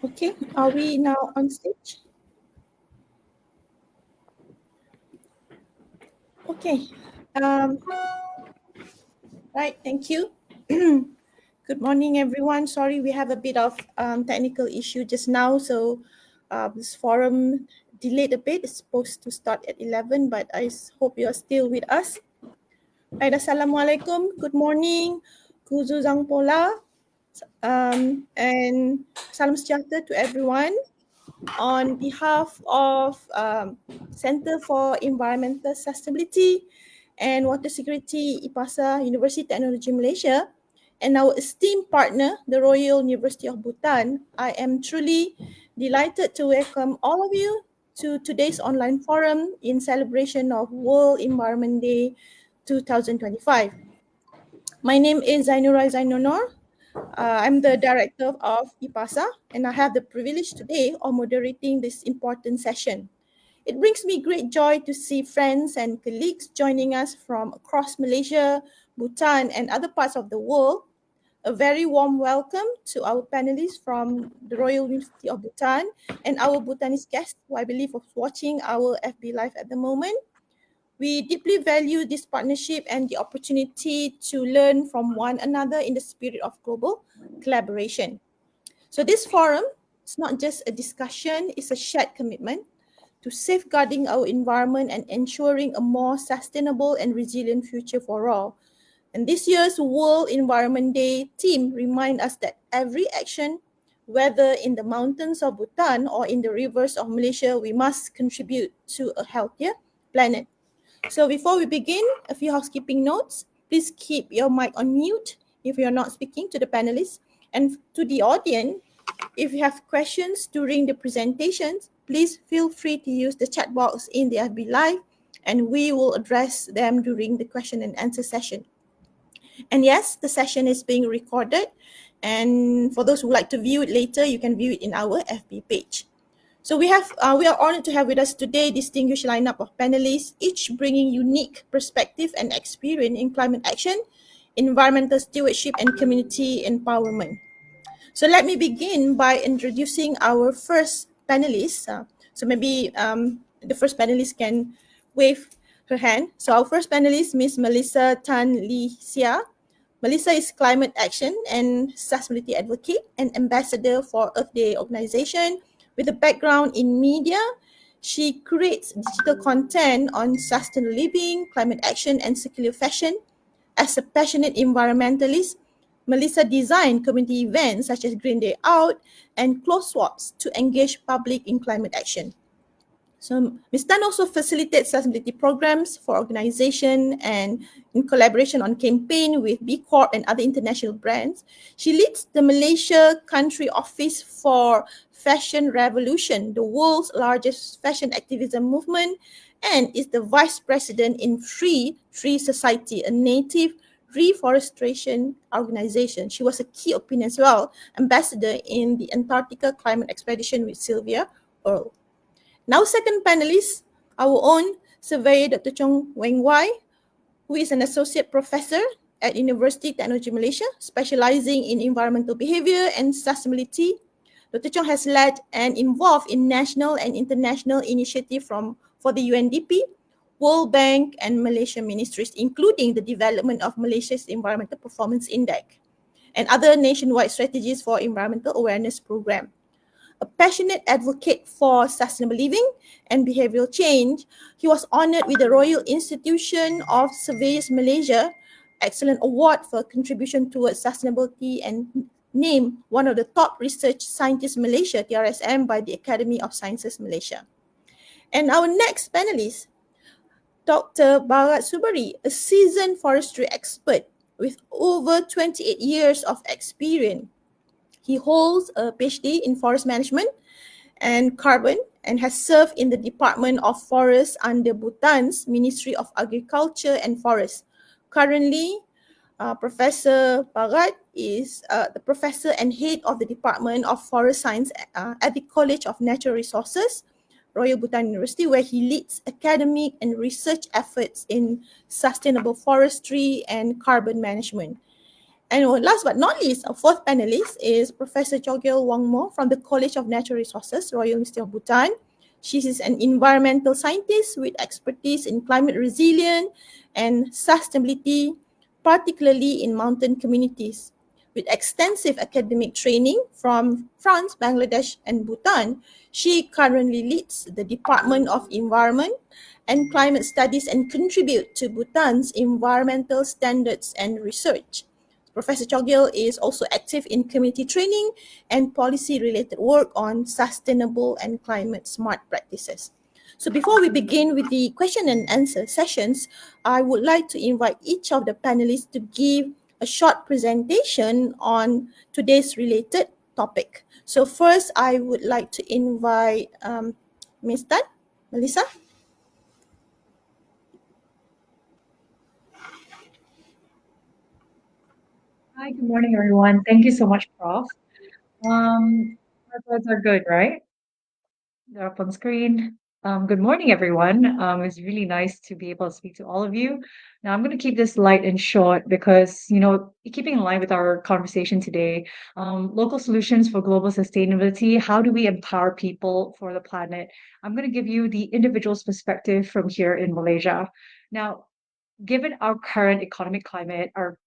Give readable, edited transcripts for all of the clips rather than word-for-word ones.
Okay, are we now on stage? Okay, um, right, thank you. Good morning, everyone. Sorry, we have a bit of technical issue just now, so this forum delayed a bit. It's supposed to start at 11, but I hope you are still with us. Right, Assalamualaikum, good morning, 𝙒𝙊𝙑𝙑𝙑𝙑𝙑𝙑, and salam sejahtera to everyone. On behalf of Center for Environmental Sustainability and Water Security IPASA Universiti Teknologi Malaysia and our esteemed partner, the Royal University of Bhutan, I am truly delighted to welcome all of you to today's online forum in celebration of World Environment Day 2025. My name is 𝙒𝙊𝙑𝙑𝙑𝙑𝙑𝙑. I'm the director of IPASA, and I have the privilege today of moderating this important session. It brings me great joy to see friends and colleagues joining us from across Malaysia, Bhutan, and other parts of the world. A very warm welcome to our panelists from the Royal University of Bhutan and our Bhutanese guests who I believe are watching our FB Live at the moment. We deeply value this partnership and the opportunity to learn from one another in the spirit of global collaboration. So this forum is not just a discussion, it's a shared commitment to safeguarding our environment and ensuring a more sustainable and resilient future for all. And this year's World Environment Day theme reminds us that every action, whether in the mountains of Bhutan or in the rivers of Malaysia, we must contribute to a healthier planet. So before we begin, a few housekeeping notes. Please keep your mic on mute if you're not speaking to the panelists. And to the audience, if you have questions during the presentations, please feel free to use the chat box in the FB Live and we will address them during the question and answer session. And yes, the session is being recorded. And for those who like to view it later, you can view it in our FB page. So we are honored to have with us today distinguished lineup of panelists, each bringing unique perspective and experience in climate action, environmental stewardship, and community empowerment. So let me begin by introducing our first panelist. So maybe the first panelist can wave her hand. So our first panelist, Ms. Melissa Tan Lee Sia. Melissa is climate action and sustainability advocate and ambassador for Earth Day organization. With a background in media, she creates digital content on sustainable living, climate action, and circular fashion. As a passionate environmentalist, Melissa designed community events such as Green Day Out and Clothes Swaps to engage public in climate action. So Ms. Tan also facilitates sustainability programs for organization and in collaboration on campaign with B Corp and other international brands. She leads the Malaysia Country Office for Fashion Revolution, the world's largest fashion activism movement, and is the vice president in Free Tree Society, a native reforestation organization. She was a key opinion as well, ambassador in the Antarctica Climate Expedition with Sylvia Earle. Now second panelist, our own surveyor Dr. Choong Weng, who is an associate professor at Universiti Teknologi Malaysia, specializing in environmental behavior and sustainability. Dr. Choong has led and involved in national and international initiatives for the UNDP, World Bank, and Malaysian ministries, including the development of Malaysia's Environmental Performance Index and other nationwide strategies for environmental awareness program. A passionate advocate for sustainable living and behavioral change, he was honored with the Royal Institution of Surveyors Malaysia Excellent Award for contribution towards sustainability and named one of the top research scientists in Malaysia, TRSM, by the Academy of Sciences Malaysia. And our next panelist, Dr. Bhagat Suberi, a seasoned forestry expert with over 28 years of experience. He holds a PhD in forest management and carbon and has served in the Department of Forests under Bhutan's Ministry of Agriculture and Forests. Currently, Professor Bhagat is the professor and head of the Department of Forest Science at the College of Natural Resources, Royal Bhutan University, where he leads academic and research efforts in sustainable forestry and carbon management. And last but not least, our fourth panelist is Professor Chogyel Wangmo from the College of Natural Resources, Royal University of Bhutan. She is an environmental scientist with expertise in climate resilience and sustainability, particularly in mountain communities. With extensive academic training from France, Bangladesh, and Bhutan, she currently leads the Department of Environment and Climate Studies and contribute to Bhutan's environmental standards and research. Professor Chogyel is also active in community training and policy-related work on sustainable and climate-smart practices. So before we begin with the question and answer sessions, I would like to invite each of the panelists to give a short presentation on today's related topic. So first, I would like to invite Ms. Tan, Melissa. Hi, good morning, everyone. Thank you so much, Prof. Our slides are good, right? They're up on screen. Good morning, everyone. It's really nice to be able to speak to all of you. Now, I'm going to keep this light and short because, keeping in line with our conversation today, local solutions for global sustainability, how do we empower people for the planet? I'm going to give you the individual's perspective from here in Malaysia. Now, given our current economic climate, our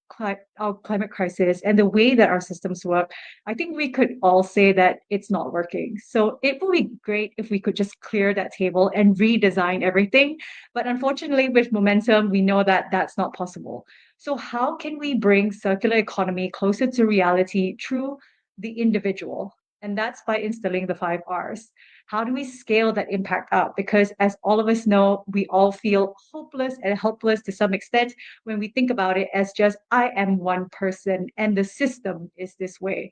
climate crisis, and the way that our systems work, I think we could all say that it's not working. So it would be great if we could just clear that table and redesign everything. But unfortunately, with momentum, we know that that's not possible. So how can we bring circular economy closer to reality through the individual? And that's by instilling the 5 Rs. How do we scale that impact up? Because as all of us know, we all feel hopeless and helpless to some extent when we think about it as just, I am one person and the system is this way.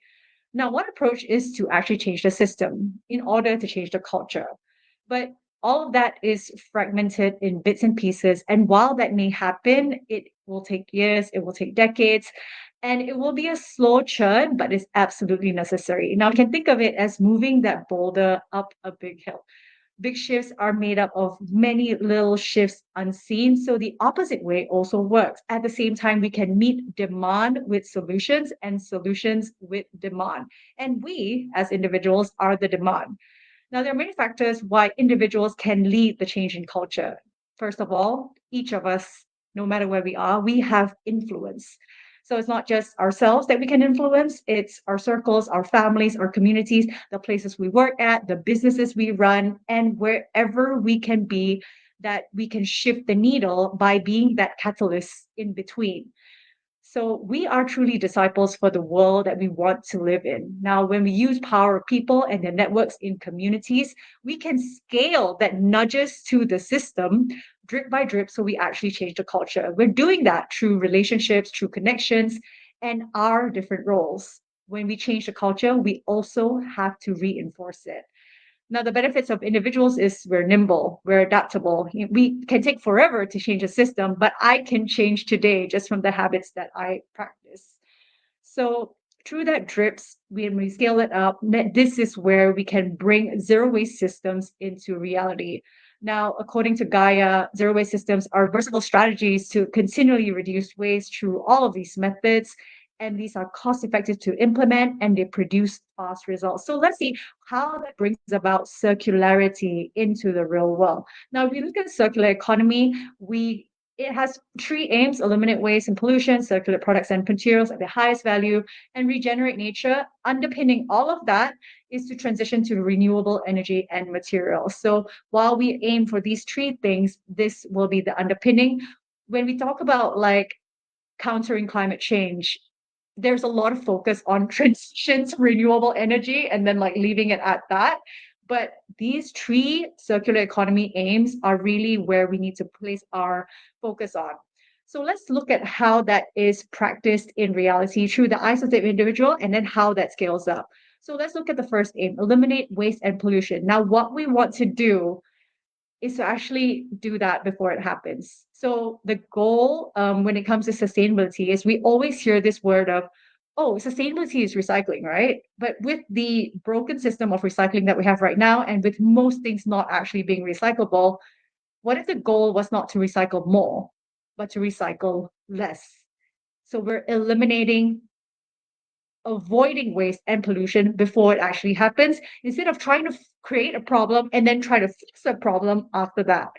Now, one approach is to actually change the system in order to change the culture. But all of that is fragmented in bits and pieces. And while that may happen, it will take years, it will take decades, and it will be a slow churn, but it's absolutely necessary. Now, you can think of it as moving that boulder up a big hill. Big shifts are made up of many little shifts unseen. So the opposite way also works. At the same time, we can meet demand with solutions and solutions with demand. And we, as individuals, are the demand. Now, there are many factors why individuals can lead the change in culture. First of all, each of us, no matter where we are, we have influence. So it's not just ourselves that we can influence, it's our circles, our families, our communities, the places we work at, the businesses we run, and wherever we can be that we can shift the needle by being that catalyst in between. So we are truly disciples for the world that we want to live in. Now, when we use power of people and their networks in communities, we can scale that nudges to the system drip by drip so we actually change the culture. We're doing that through relationships, through connections, and our different roles. When we change the culture, we also have to reinforce it. Now, the benefits of individuals is we're nimble, we're adaptable. We can take forever to change a system, but I can change today just from the habits that I practice. So through that drips, when we scale it up, this is where we can bring zero waste systems into reality. Now, according to Gaia, zero waste systems are versatile strategies to continually reduce waste through all of these methods. And these are cost effective to implement and they produce fast results. So let's see how that brings about circularity into the real world. Now, if you look at circular economy, it has 3 aims: eliminate waste and pollution, circulate products and materials at the highest value, and regenerate nature. Underpinning all of that is to transition to renewable energy and materials. So while we aim for these 3 things, this will be the underpinning. When we talk about countering climate change, there's a lot of focus on transition to renewable energy and then leaving it at that. But these 3 circular economy aims are really where we need to place our focus on. So let's look at how that is practiced in reality through the eyes of the individual and then how that scales up. So let's look at the first aim: eliminate waste and pollution. Now, what we want to do is to actually do that before it happens. So the goal when it comes to sustainability is we always hear this word of, oh, sustainability is recycling, right? But with the broken system of recycling that we have right now, and with most things not actually being recyclable, what if the goal was not to recycle more, but to recycle less? So we're avoiding waste and pollution before it actually happens, instead of trying to create a problem and then try to fix the problem after that.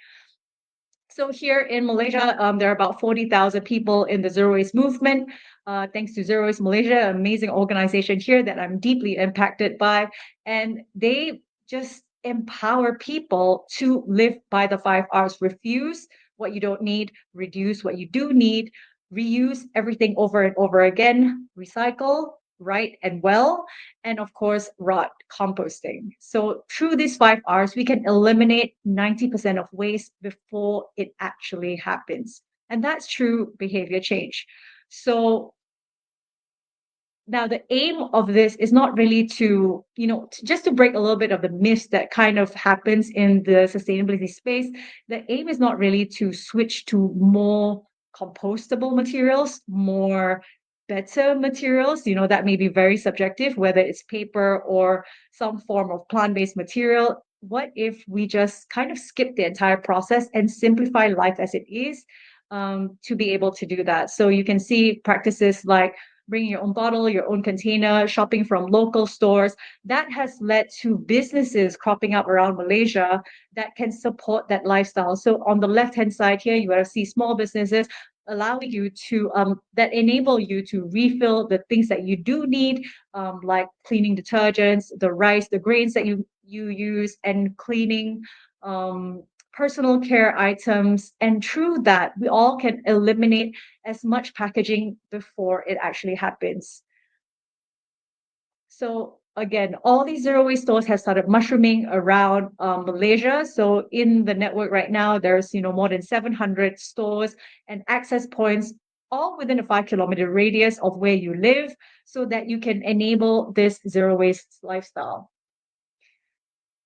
So here in Malaysia, there are about 40,000 people in the Zero Waste movement. Thanks to Zero Waste Malaysia, an amazing organization here that I'm deeply impacted by. And they just empower people to live by the 5 Rs. Refuse what you don't need, reduce what you do need, reuse everything over and over again, recycle, right and well, and of course, rot, composting. So through these 5 Rs, we can eliminate 90% of waste before it actually happens. And that's true behavior change. So now the aim of this is not really to, just to break a little bit of the myths that kind of happens in the sustainability space. The aim is not really to switch to more compostable materials, more better materials, that may be very subjective, whether it's paper or some form of plant-based material. What if we just kind of skip the entire process and simplify life as it is, to be able to do that? So you can see practices like bringing your own bottle, your own container, shopping from local stores. That has led to businesses cropping up around Malaysia that can support that lifestyle. So on the left-hand side here, you will see small businesses allowing you to that enable you to refill the things that you do need, like cleaning detergents, the rice, the grains that you use, and cleaning personal care items. And through that, we all can eliminate as much packaging before it actually happens. So again, all these zero waste stores have started mushrooming around Malaysia. So in the network right now, there's more than 700 stores and access points, all within a 5-kilometer radius of where you live, so that you can enable this zero waste lifestyle.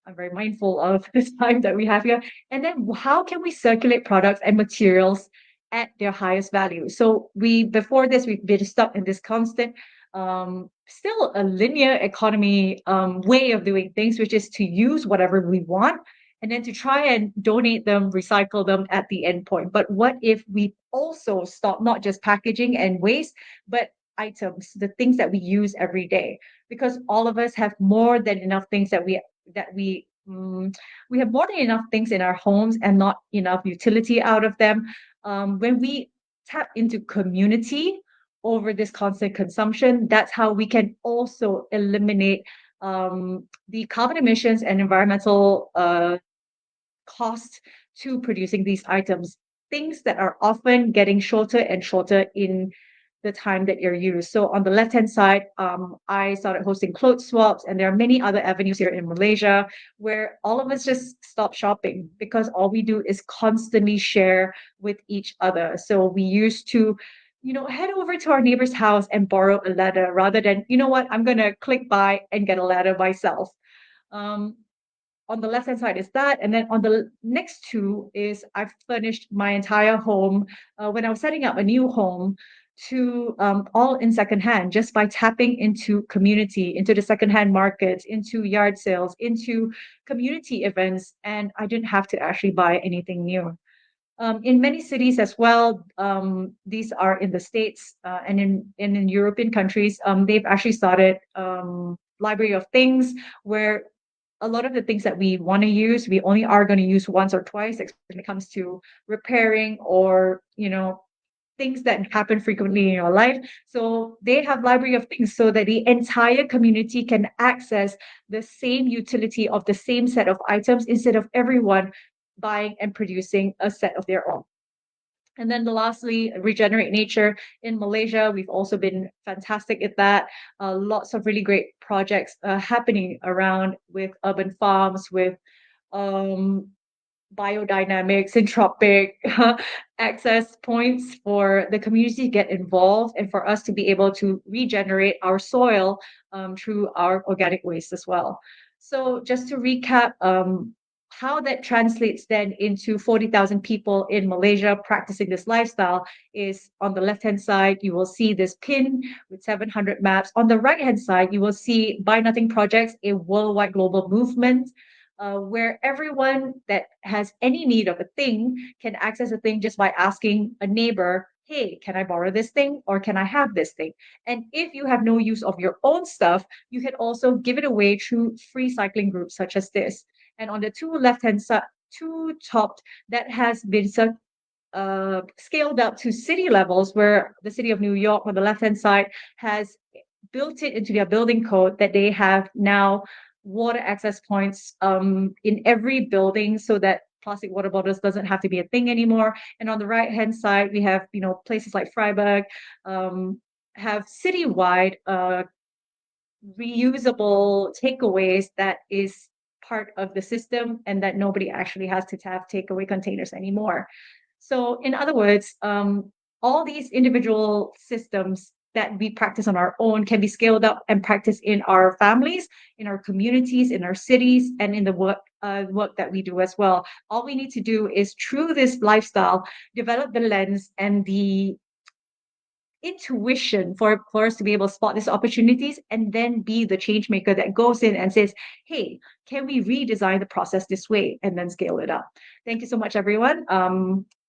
I'm very mindful of this time that we have here. And then how can we circulate products and materials at their highest value? So before this, we've been stuck in this constant, still a linear economy way of doing things, which is to use whatever we want and then to try and donate them, recycle them at the end point. But what if we also stop not just packaging and waste, but items, the things that we use every day? Because all of us have more than enough things that we have more than enough things in our homes and not enough utility out of them. When we tap into community over this constant consumption, that's how we can also eliminate the carbon emissions and environmental cost to producing these items, things that are often getting shorter and shorter in the time that you're used. So on the left-hand side, I started hosting clothes swaps, and there are many other avenues here in Malaysia where all of us just stop shopping because all we do is constantly share with each other. So we used to, head over to our neighbor's house and borrow a ladder rather than, I'm going to click buy and get a ladder myself. On the left-hand side is that. And then on the next two is I've furnished my entire home when I was setting up a new home to all in secondhand, just by tapping into community, into the secondhand markets, into yard sales, into community events. And I didn't have to actually buy anything new. In many cities as well, these are in the States and in European countries, they've actually started library of things where a lot of the things that we want to use, we only are going to use once or twice when it comes to repairing or, things that happen frequently in your life. So they have library of things so that the entire community can access the same utility of the same set of items instead of everyone buying and producing a set of their own. And then lastly, regenerate nature. In Malaysia, we've also been fantastic at that. Lots of really great projects happening around with urban farms, with biodynamics, entropic access points for the community to get involved and for us to be able to regenerate our soil through our organic waste as well. So just to recap, how that translates then into 40,000 people in Malaysia practicing this lifestyle is on the left-hand side, you will see this pin with 700 maps. On the right-hand side, you will see Buy Nothing Projects, a worldwide global movement where everyone that has any need of a thing can access a thing just by asking a neighbor, hey, can I borrow this thing or can I have this thing? And if you have no use of your own stuff, you can also give it away through free cycling groups such as this. And on the two left-hand side, two top, that has been scaled up to city levels, where the city of New York on the left-hand side has built it into their building code that they have now water access points in every building, so that plastic water bottles doesn't have to be a thing anymore. And on the right-hand side, we have, places like Freiburg have citywide reusable takeaways that is part of the system, and that nobody actually has to have takeaway containers anymore. So in other words, all these individual systems that we practice on our own can be scaled up and practiced in our families, in our communities, in our cities, and in the work that we do as well. All we need to do is, through this lifestyle, develop the lens and the intuition for us to be able to spot these opportunities, and then be the change maker that goes in and says, hey, can we redesign the process this way, and then scale it up. Thank you so much, everyone.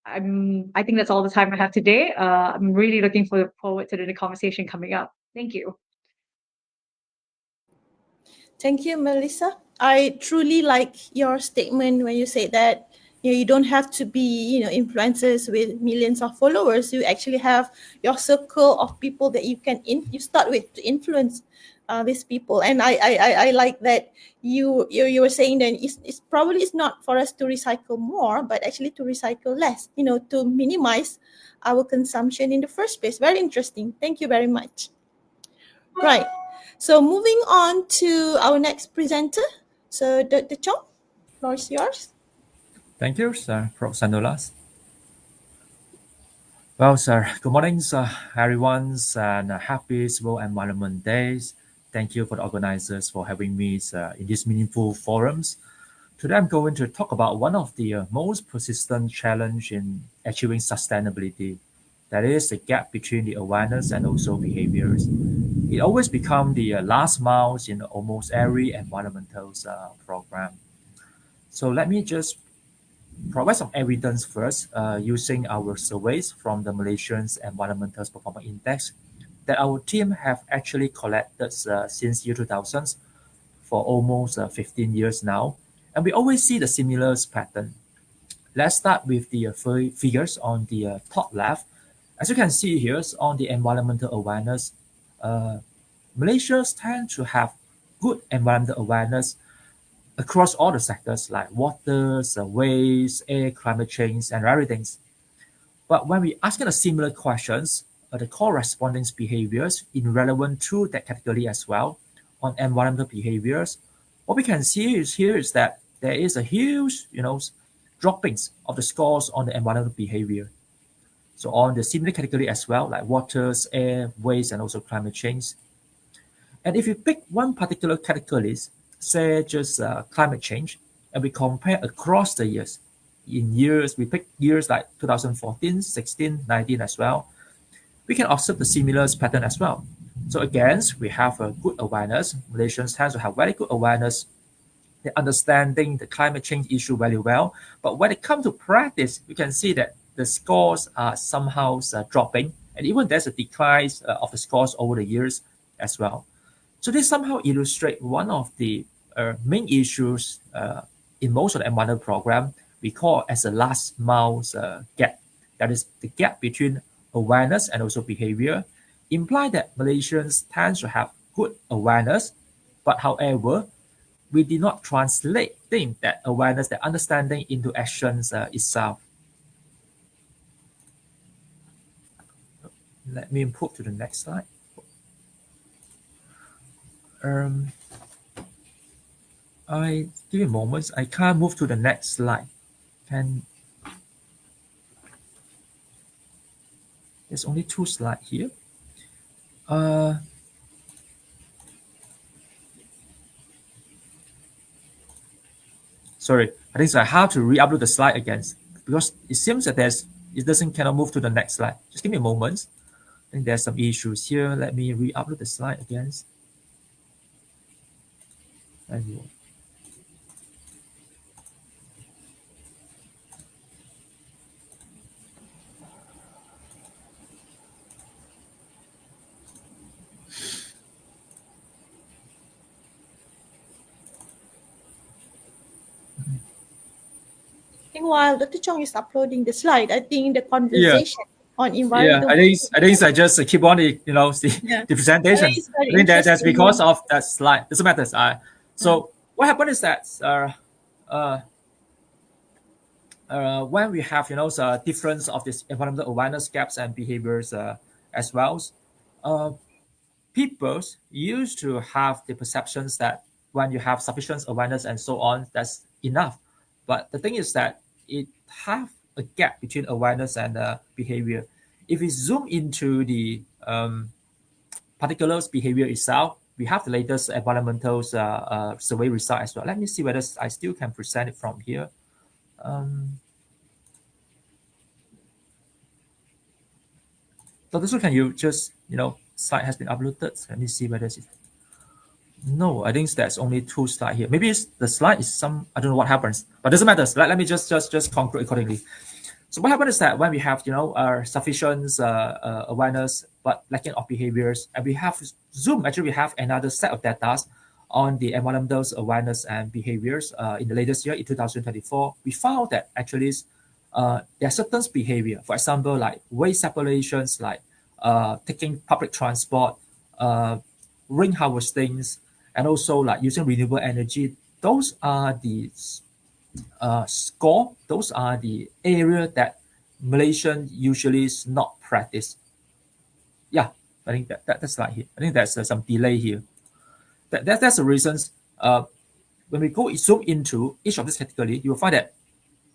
I think that's all the time I have today. I'm really looking forward to the conversation coming up. Thank you. Thank you, Melissa. I truly like your statement when you say that you don't have to be influencers with millions of followers. You actually have your circle of people that you start with to influence these people. And I like that you were saying that it's probably it's not for us to recycle more, but actually to recycle less, to minimize our consumption in the first place. Very interesting. Thank you very much. Right. So moving on to our next presenter. So Dr. Choong, floor is yours. Thank you, sir, Prof. Sanulas. Well, sir, good morning, sir, everyone, and happy World Environment Days. Thank you for the organizers for having me in these meaningful forums. Today, I'm going to talk about one of the most persistent challenge in achieving sustainability. That is the gap between the awareness and also behaviors. It always becomes the last miles in almost every environmental program. So let me just provide some evidence first using our surveys from the Malaysian Environmental Performance Index that our team have actually collected since year 2000 for almost 15 years now. And we always see the similar pattern. Let's start with the figures on the top left. As you can see here on the environmental awareness, Malaysians tend to have good environmental awareness across all the sectors like water, waste, air, climate change, and everything. But when we ask the similar questions, the corresponding behaviors in relevant to that category as well on environmental behaviors, what we can see is that there is a huge, droppings of the scores on the environmental behavior. So on the similar category as well, like waters, air, waste, and also climate change. And if you pick one particular category, say just climate change, and we compare across the years, we pick years like 2014, 16, 19 as well, we can observe the similar pattern as well. So again, we have a good awareness. Malaysians tend to have very good awareness. They're understanding the climate change issue very well. But when it comes to practice, we can see that the scores are somehow dropping. And even there's a decline of the scores over the years as well. So this somehow illustrates one of the main issues in most of the environmental program we call as a last mile gap. That is the gap between awareness and also behavior. Imply that Malaysians tend to have good awareness, but however, we did not translate that awareness, that understanding into actions itself. Let me move to the next slide. I give me a moment. I can't move to the next slide. There's only 2 slides here. Sorry, I think I have to re-upload the slide again because it seems that cannot move to the next slide. Just give me a moment. I think there's some issues here. Let me re-upload the slide again. Thank you. think while Dr. Choong is uploading the slide, I think the Yeah, conversation on yeah. environmental. I just keep on the Yeah, the I think presentation. it's very I think that's because interesting. of that slide. Doesn't matter. Yeah. So what happened is that uh, when we have the difference of this environmental awareness gaps and behaviors as well, uh, people used to have the perceptions that when you have sufficient awareness and so on, that's enough. But the thing is that it have a gap between awareness and behavior. If we zoom into the particular behavior itself, we have the latest environmental survey result as well. Let me see whether I still can present it from here. Um, Dr. Su, can you just, slide has been uploaded. Let me see whether it's no, I think there's only two slides here. Maybe it's, the slide is some, I don't know what happens, but doesn't matter. Let me just conclude accordingly. So what happens is that when we have, sufficient awareness, but lacking of behaviors, and we have Zoom, actually we have another set of data on the environmental awareness and behaviors in the latest year, in 2024, we found that actually there are certain behavior, for example, like waste separations, like taking public transport, rain harvesting, and also like using renewable energy. Those are the score. Those are the area that Malaysian usually is not practice. Yeah, I think that's like here. I think there's some delay here. That's the reasons. When we go zoom into each of this category, you will find that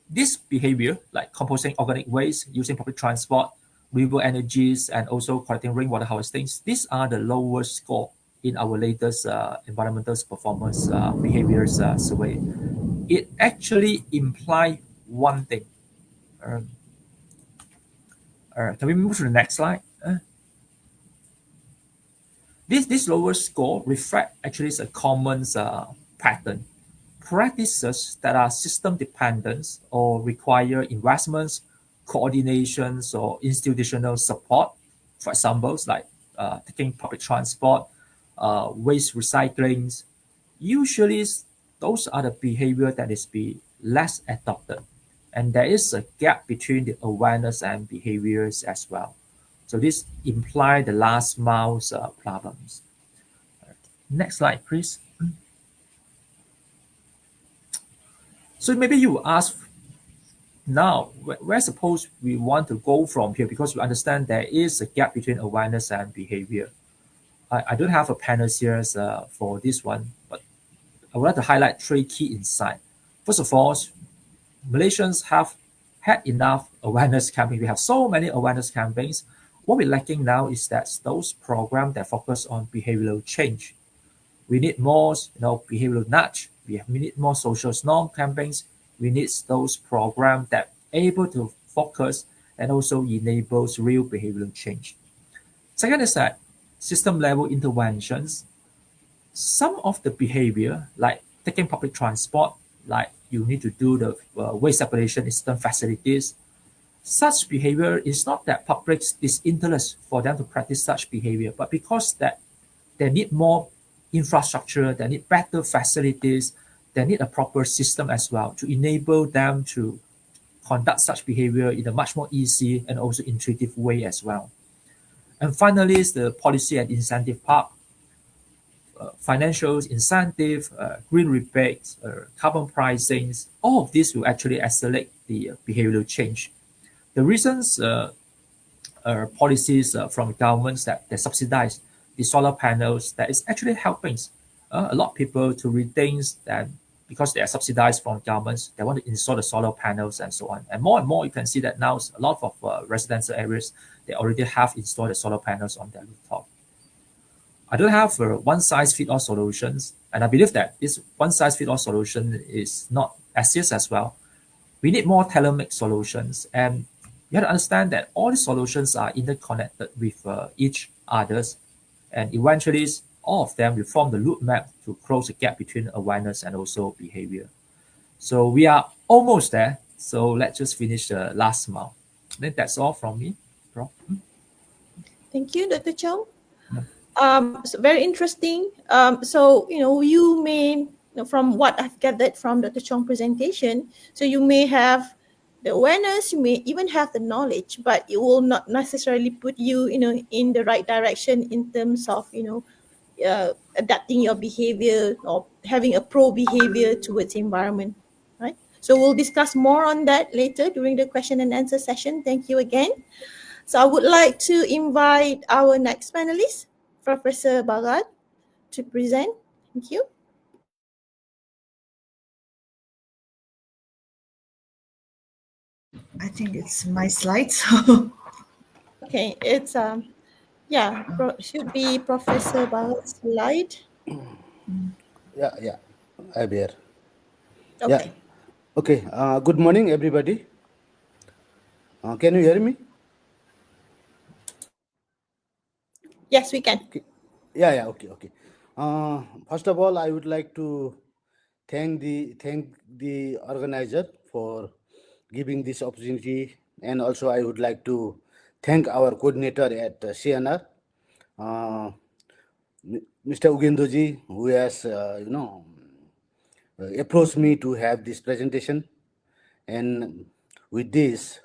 this behavior, like composting organic waste, using public transport, renewable energies, and also collecting rainwater harvesting, these are the lowest score in our latest environmental performance behaviors survey. It actually implies one thing. Um, can we move to the next slide? This lower score reflect actually is a common pattern. Practices that are system dependent or require investments, coordinations, or institutional support, for example, like taking public transport, waste recycling, usually those are the behavior that is be less adopted. And there is a gap between the awareness and behaviors as well. So this imply the last miles problems. Next slide, please. So maybe you ask now, where suppose we want to go from here, because we understand there is a gap between awareness and behavior. I don't have a panel here for this one, but I would like to highlight three key insights. First of all, Malaysians have had enough awareness campaigns. We have so many awareness campaigns. What we're lacking now is that those programs that focus on behavioral change. We need more, behavioral nudge. We need more social norm campaigns. We need those programs that able to focus and also enables real behavioral change. Second is that system level interventions. Some of the behavior, like taking public transport, like you need to do the waste separation in certain facilities, such behavior is not that public disinterest for them to practice such behavior, but because that they need more infrastructure, they need better facilities, they need a proper system as well to enable them to conduct such behavior in a much more easy and also intuitive way as well. And finally is the policy and incentive part. Financial incentive, green rebates, carbon pricings, all of this will actually accelerate the behavioral change. The reasons policies from governments that they subsidize the solar panels that is actually helping a lot of people to rethink that because they are subsidized from governments, they want to install the solar panels and so on. And more you can see that now a lot of residential areas, they already have installed the solar panels on their rooftop. I don't have one-size-fits-all solutions, and I believe that this one-size-fits-all solution is not access as well. We need more tailor-made solutions, and you have to understand that all the solutions are interconnected with each others, and eventually all of them will form the loop map to close the gap between awareness and also behavior. So we are almost there. So let's just finish the last mile. Then that's all from me, Prof. Thank you, Dr. Choong. Yeah. So very interesting. So you may from what I've gathered from Dr. Choong presentation, so you may have the awareness, you may even have the knowledge, but it will not necessarily put you, in the right direction in terms of, adapting your behavior or having a pro behavior towards the environment, right? So we'll discuss more on that later during the question and answer session. Thank you again. So I would like to invite our next panelist, Professor Bhagat, to present. Thank you. I think it's my slide. So Okay, it's should be Professor Bhagat's slide. Yeah, I'm here. Yeah, Okay. okay. Good morning, everybody. Can you hear me? Yes, we can. Okay. Yeah, okay. First of all, I would like to thank the organizer for giving this opportunity, and also I would like to thank our coordinator at CNR, uh, Mr. Ugendoji, who has approached me to have this presentation. And with this,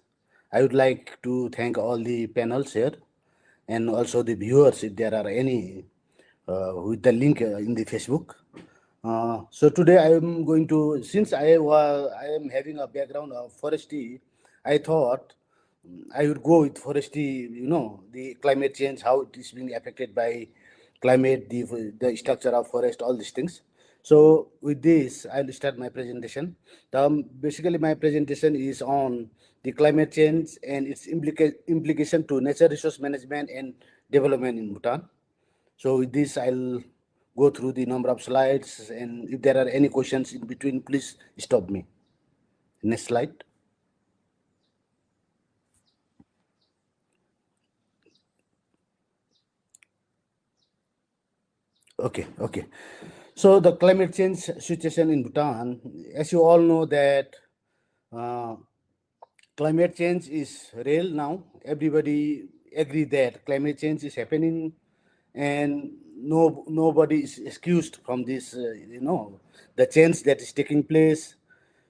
I would like to thank all the panels here and also the viewers, if there are any, with the link in the Facebook. So today I am going to, since I am having a background of forestry, I thought I would go with forestry, the climate change, how it is being affected by climate, the structure of forest, all these things. So with this, I'll start my presentation. Basically, my presentation is on the climate change and its implication to nature resource management and development in Bhutan. So with this, I'll go through the number of slides, and if there are any questions in between, please stop me. Next slide. Okay. So the climate change situation in Bhutan, as you all know that uh, climate change is real now. Everybody agree that climate change is happening, and nobody is excused from this. The change that is taking place.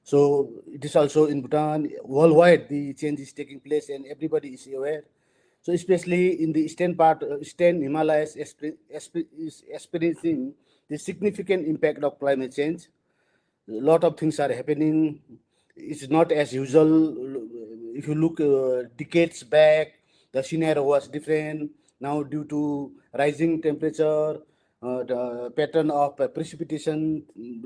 So it is also in Bhutan, worldwide the change is taking place, and everybody is aware. So especially in the eastern part, eastern Himalayas is experiencing the significant impact of climate change. A lot of things are happening. It's not as usual. If you look decades back, the scenario was different. Now, due to rising temperature, the pattern of precipitation,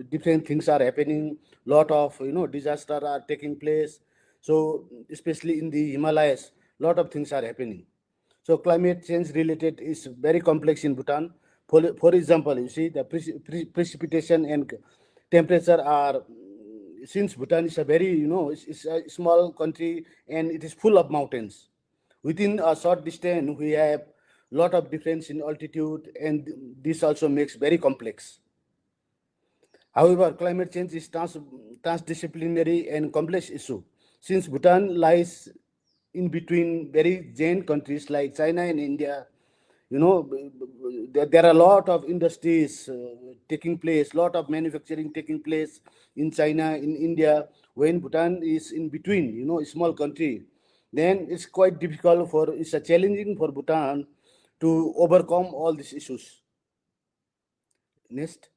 different things are happening. Lot of disaster are taking place. So, especially in the Himalayas, lot of things are happening. So climate change related is very complex in Bhutan. For example, you see the precipitation and temperature are, since Bhutan is a very, it's a small country and it is full of mountains. Within a short distance, we have lot of difference in altitude, and this also makes very complex. However, climate change is transdisciplinary and complex issue. Since Bhutan lies in between very giant countries like China and India, there are a lot of industries taking place, lot of manufacturing taking place in China, in India. When Bhutan is in between, a small country, then it's quite difficult it's a challenging for Bhutan to overcome all these issues. Next.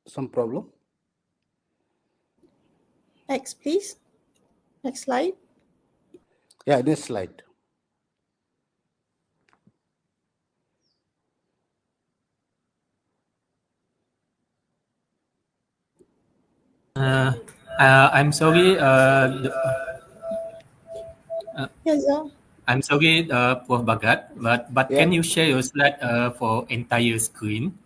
Some problem? Next, please. Next slide. Yeah, next slide. I'm sorry. Yes, I'm sorry, Prof. Bhagat, but Yeah. can you share your slide for entire screen?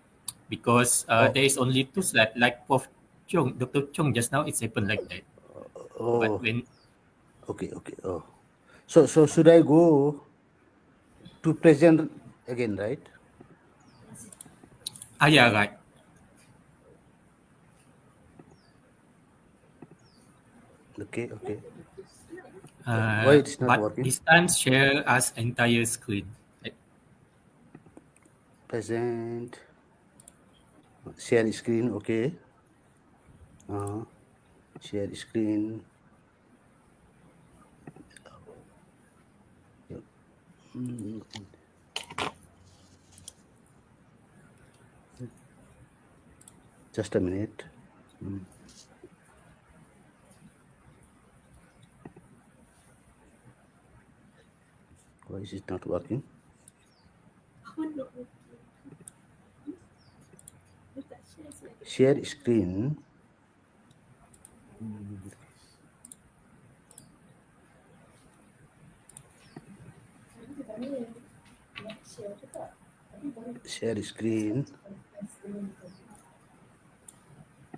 Because there is only two slides. Like Prof. Choong, Dr. Choong just now, it's happened like that. But Oh, when okay. Oh, so should I go to present again, right? yeah, right. Okay, okay. Why it's not But working? this time share as entire screen. Present. Share screen. Okay. Share screen. Yeah. Just a minute. Why is it not working? Share screen. Share screen.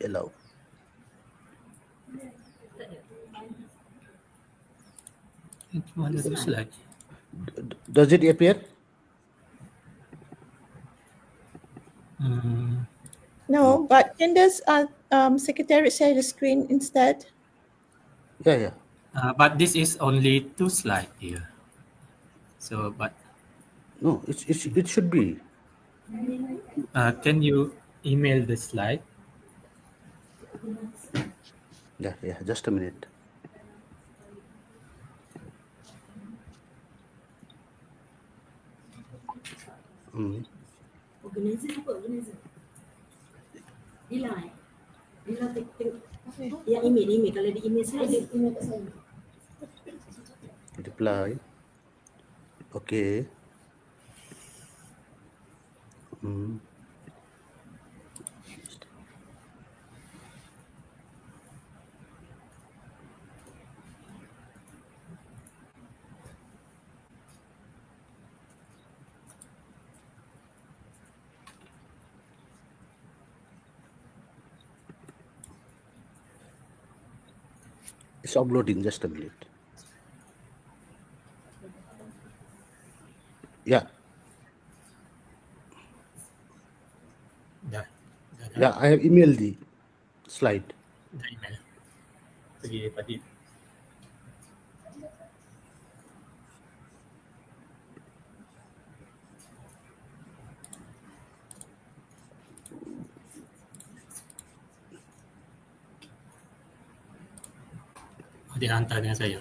Allow. Cuma ada 2 slide. Does it appear? No, but can this secretary share the screen instead? Yeah. But this is only 2 slide here. So, but No, it should be. can you email the slide? Yeah. Just a minute. Organizer apa organizer? Bila ya email kalau di email saya ada email kat saya. Reply. Okay. It's uploading. Just a minute. Yeah. Dah. Yeah, I have emailed the slide. Dah email. Pergi tadi. Dia hantar dengan saya.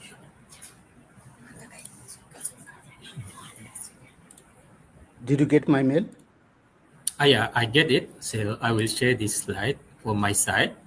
Did you get my mail? Yeah, I get it. So I will share this slide from my side.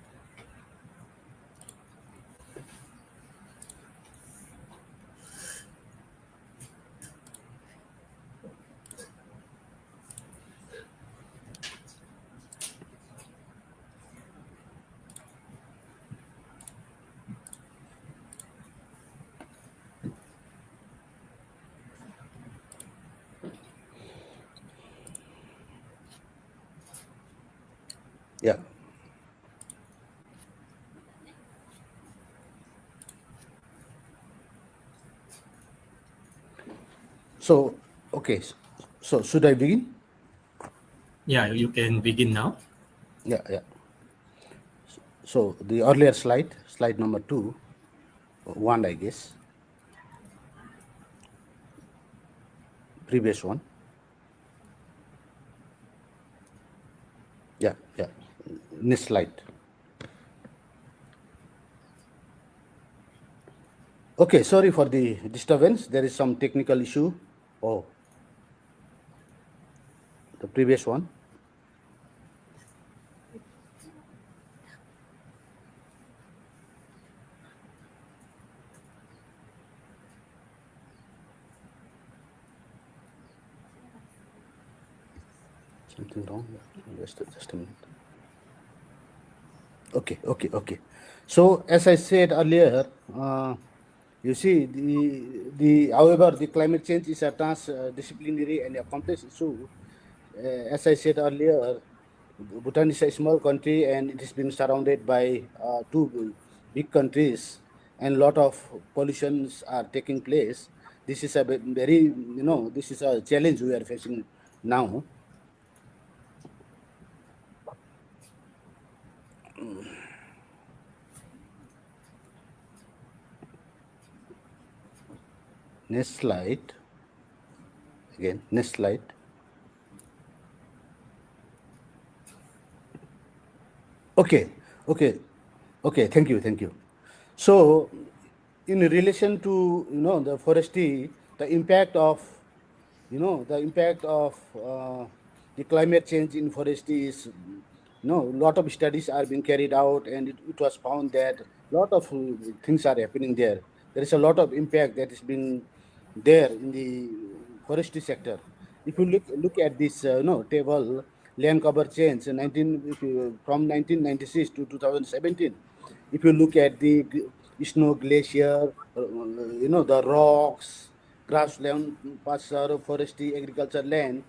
Yeah. So, okay. So, should I begin? Yeah, you can begin now. Yeah. So, the earlier slide number 1, I guess. Previous one. Yeah. Next slide. Okay, sorry for the disturbance. There is some technical issue. Oh, the previous one. Something wrong. Just a minute. Okay. So, as I said earlier, you see, however, the climate change is a transdisciplinary and a complex issue. As I said earlier, Bhutan is a small country and it has been surrounded by 2 big countries, and a lot of pollutions are taking place. This is a very, this is a challenge we are facing now. Next slide. Again, next slide. Okay. Thank you. So, in relation to the forestry, the impact of the climate change in forestry is a lot of studies are being carried out, and it was found that a lot of things are happening there. There is a lot of impact that is being there in the forestry sector. If you look at this table, land cover change from 1996 to 2017. If you look at the snow glacier, the rocks, grassland, pasture, forestry, agriculture land,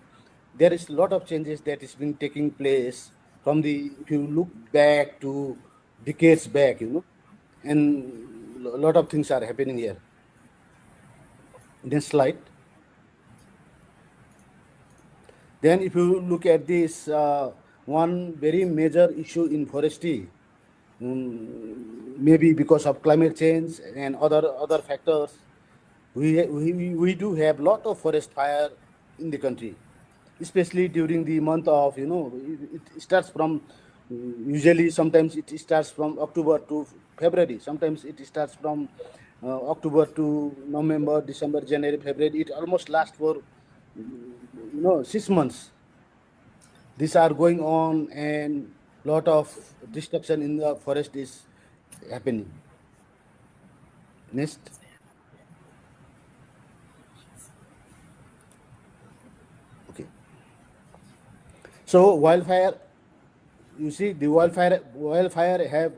there is a lot of changes that is being taking place from if you look back to decades back, and a lot of things are happening here. Next slide. Then if you look at this, one very major issue in forestry, maybe because of climate change and other factors, we do have a lot of forest fire in the country, especially during the month of, it starts from, usually sometimes it starts from October to February. Sometimes it starts from October to November, December, January, February. It almost lasts for 6 months. These are going on, and lot of destruction in the forest is happening. Next. Okay. So wildfire, you see, the wildfire have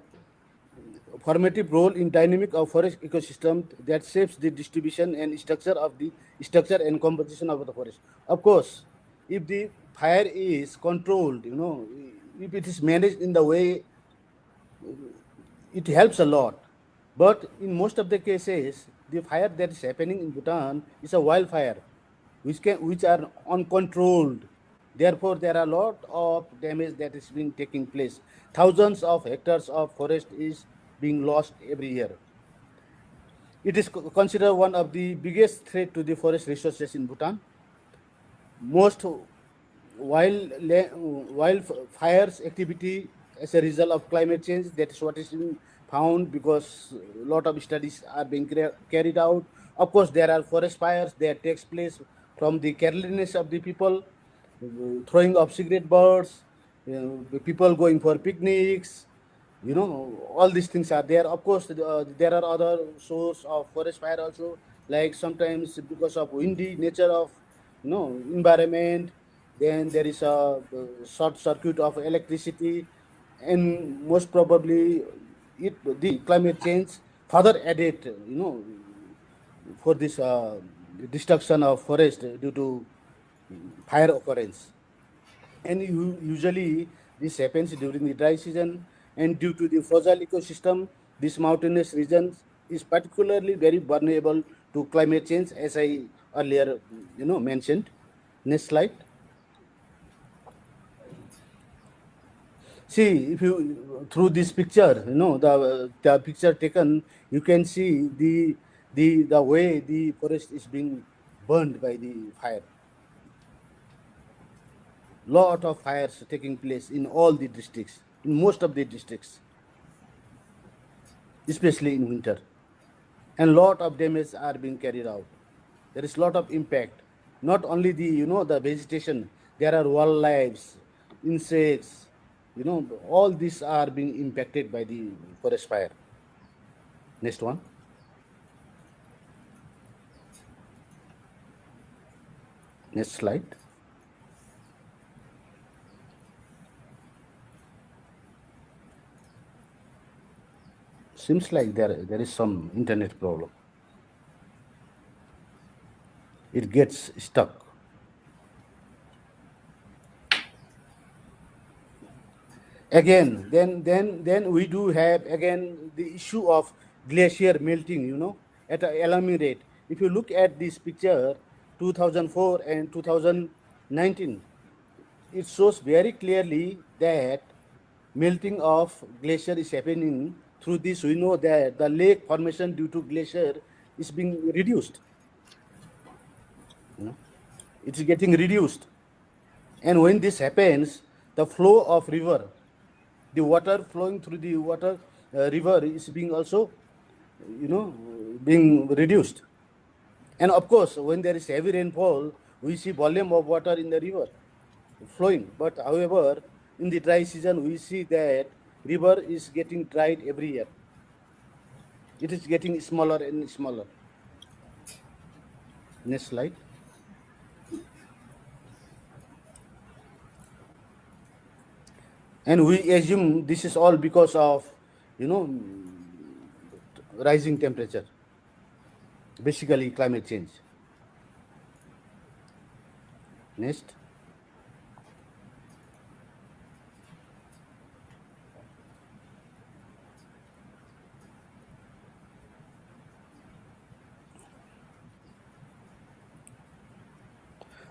formative role in dynamic of forest ecosystem that shapes the distribution and structure and composition of the forest. Of course, if the fire is controlled, if it is managed in the way, it helps a lot. But in most of the cases, the fire that is happening in Bhutan is a wildfire, which are uncontrolled. Therefore, there are a lot of damage that is being taking place. Thousands of hectares of forest is being lost every year. It is considered one of the biggest threat to the forest resources in Bhutan. Most wildfires activity as a result of climate change, that is what is being found, because a lot of studies are being carried out. Of course, there are forest fires that takes place from the carelessness of the people, throwing of cigarette birds, people going for picnics, all these things are there. Of course, there are other source of forest fire also, like sometimes because of windy nature of environment. Then there is a short circuit of electricity, and most probably the climate change further added for this destruction of forest due to fire occurrence. And usually this happens during the dry season, and due to the fragile ecosystem, this mountainous region is particularly very vulnerable to climate change, as I earlier mentioned. Next slide. See, if you through this picture, the picture taken, you can see the way the forest is being burned by the fire. Lot of fires taking place in all the districts, in most of the districts, especially in winter, and lot of damage are being carried out. There is lot of impact. Not only the vegetation, there are wildlife, insects, all these are being impacted by the forest fire. Next one. Next slide. Seems like there is some internet problem. It gets stuck. Again, then we do have again the issue of glacier melting, at an alarming rate. If you look at this picture, 2004 and 2019, it shows very clearly that melting of glacier is happening. Through this, we know that the lake formation due to glacier is being reduced. It's getting reduced. And when this happens, the flow of river, the water flowing through the river is being also, being reduced. And of course, when there is heavy rainfall, we see volume of water in the river flowing. But however, in the dry season, we see that river is getting dried every year. It is getting smaller and smaller. Next slide. And we assume this is all because of, rising temperature, basically climate change. Next.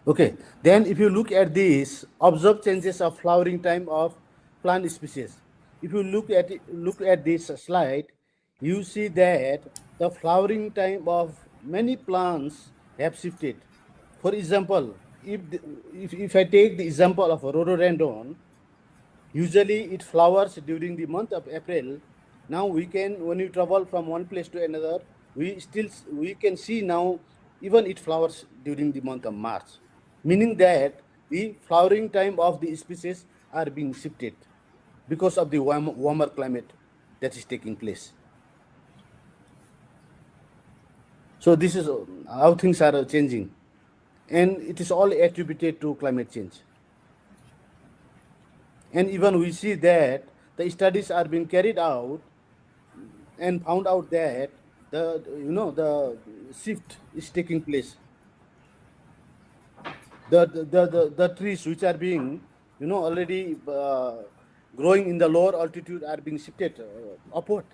Okay, then if you look at this, observe changes of flowering time of plant species. If you look at this slide, you see that the flowering time of many plants have shifted. For example, if I take the example of rhododendron, usually it flowers during the month of April. Now when you travel from one place to another, we can see now even it flowers during the month of March, meaning that the flowering time of the species are being shifted because of the warmer climate that is taking place. So this is how things are changing, and it is all attributed to climate change. And even we see that the studies are being carried out and found out that the shift is taking place. The trees which are being already growing in the lower altitude are being shifted upward.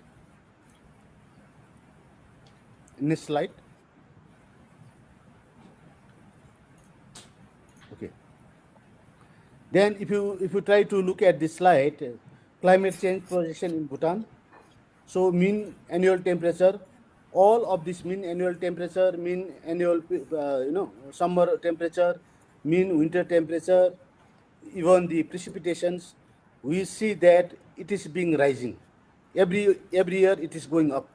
Next slide. Okay. Then if you try to look at this slide, climate change projection in Bhutan. So mean annual temperature, all of this mean annual temperature, mean annual summer temperature, mean winter temperature, even the precipitations, we see that it is being rising. Every year it is going up.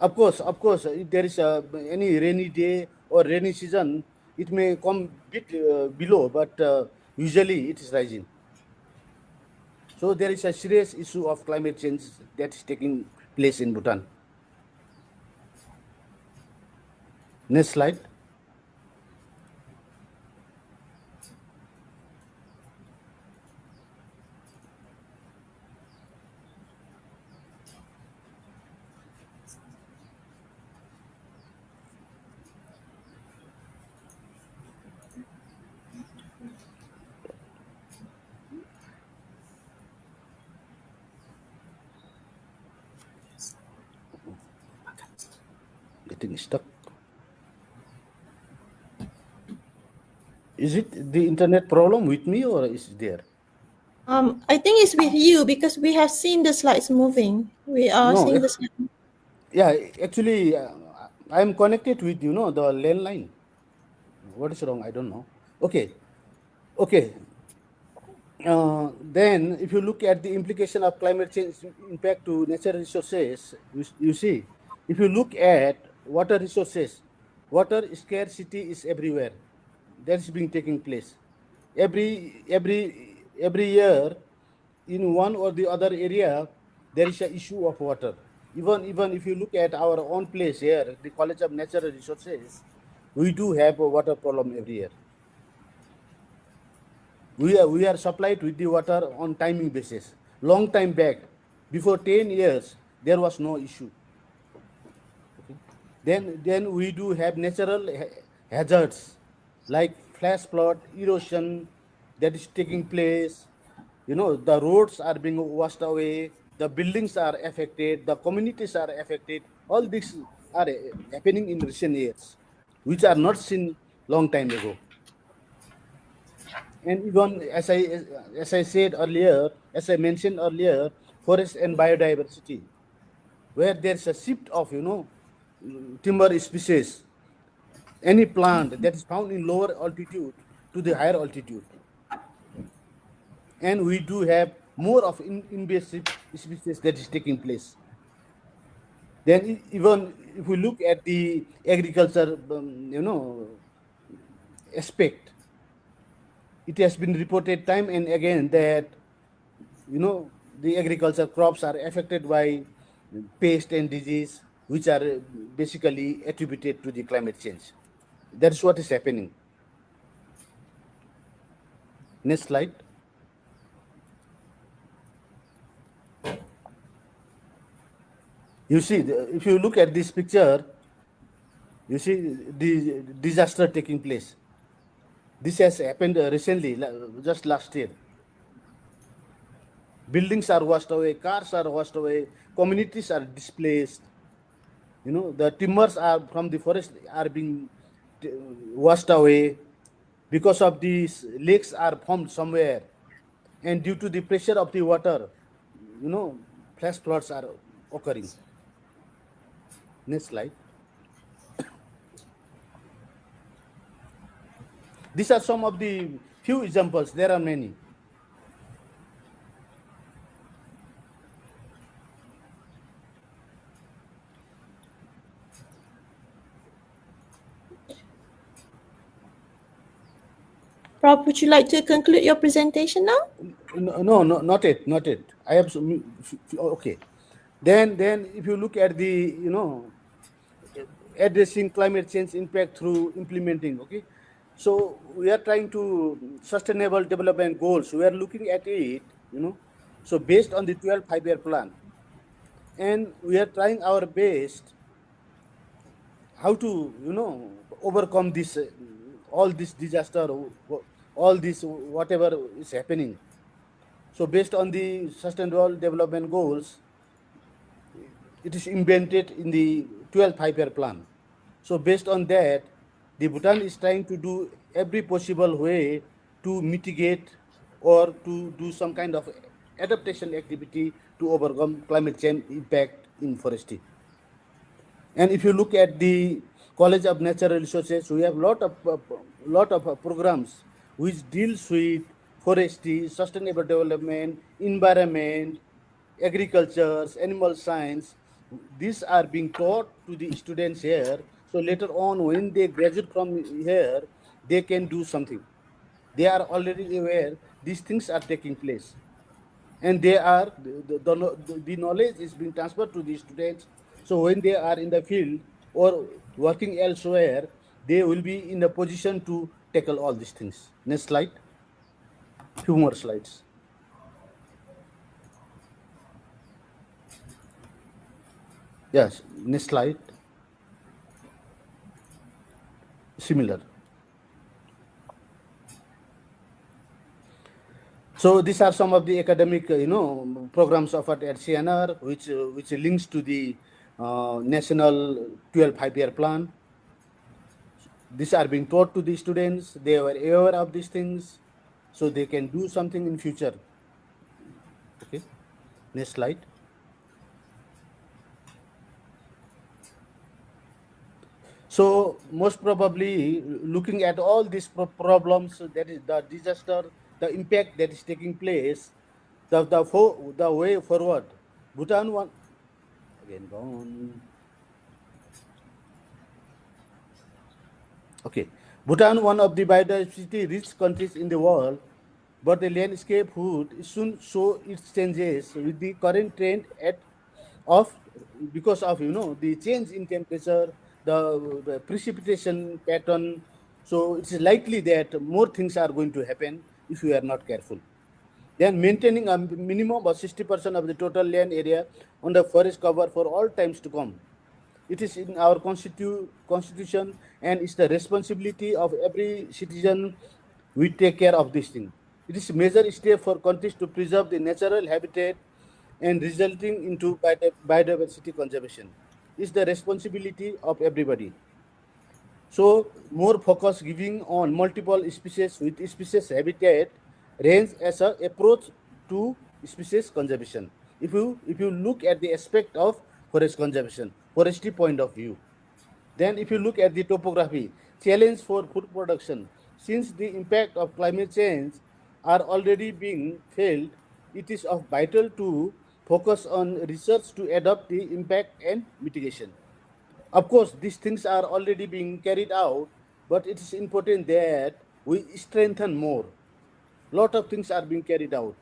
Of course, if there is any rainy day or rainy season, it may come bit below, but usually it is rising. So there is a serious issue of climate change that is taking place in Bhutan. Next slide. Getting stuck. Is it the internet problem with me or is it there? I think it's with you because we have seen the slides moving. We are No, seeing the slides. Yeah, actually, I am connected with the landline. What is wrong? I don't know. Okay. Then, if you look at the implication of climate change impact to natural resources, you see, if you look at water resources, water scarcity is everywhere. That is being taking place. Every year, in one or the other area, there is an issue of water. Even if you look at our own place here, the College of Natural Resources, we do have a water problem every year. We are supplied with the water on timing basis. Long time back, before 10 years, there was no issue. Okay. Then we do have natural hazards like flash flood, erosion that is taking place. The roads are being washed away, the buildings are affected, the communities are affected. All these are happening in recent years, which are not seen long time ago. And even as I said earlier, as I mentioned earlier, forest and biodiversity, where there's a shift of timber species, any plant that is found in lower altitude to the higher altitude. And we do have more of invasive species that is taking place. Then even if we look at the agriculture, aspect, it has been reported time and again that, the agriculture crops are affected by pest and disease, which are basically attributed to the climate change. That's what is happening. Next slide. You see, if you look at this picture, you see the disaster taking place. This has happened recently, just last year. Buildings are washed away, cars are washed away, communities are displaced. The timbers are from the forest are being washed away because of these lakes are formed somewhere, and due to the pressure of the water, flash floods are occurring. Next slide. These are some of the few examples. There are many. Prof, would you like to conclude your presentation now? No, not it. I have some. Okay. Then if you look at the, addressing climate change impact through implementing, okay. So we are trying to sustainable development goals. We are looking at it, so based on the 12 5-year plan, and we are trying our best how to, overcome this, all this disaster, all this whatever is happening. So based on the sustainable development goals, it is embedded in the 12 5-year plan. So based on that, the Bhutan is trying to do every possible way to mitigate or to do some kind of adaptation activity to overcome climate change impact in forestry. And if you look at the College of Natural Resources, we have lot of programs which deals with forestry, sustainable development, environment, agriculture, animal science. These are being taught to the students here. So later on, when they graduate from here, they can do something. They are already aware these things are taking place, and they are the knowledge is being transferred to the students. So when they are in the field or working elsewhere, they will be in a position to tackle all these things. Next slide. Few more slides. Yes, next slide. Similar. So these are some of the academic, programs offered at CNR, which links to the national 12 5-year plan. These are being taught to the students. They were aware of these things, so they can do something in future. Okay, next slide. So most probably, looking at all these problems, that is the disaster, the impact that is taking place, the way forward. Bhutan one again gone. Okay, Bhutan, one of the biodiversity rich countries in the world, but the landscape would soon show its changes with the current trend because of the change in temperature, the precipitation pattern. So it's likely that more things are going to happen if we are not careful. Then maintaining a minimum of 60% of the total land area on the forest cover for all times to come. It is in our constitution, and it's the responsibility of every citizen. We take care of this thing. It is a major step for countries to preserve the natural habitat and resulting into biodiversity conservation. It's the responsibility of everybody. So more focus giving on multiple species with species habitat range as an approach to species conservation. If you look at the aspect of forest conservation, forestry point of view, then if you look at the topography, challenge for food production. Since the impact of climate change are already being felt, it is of vital to focus on research to adapt the impact and mitigation. Of course, these things are already being carried out, but it is important that we strengthen more. Lot of things are being carried out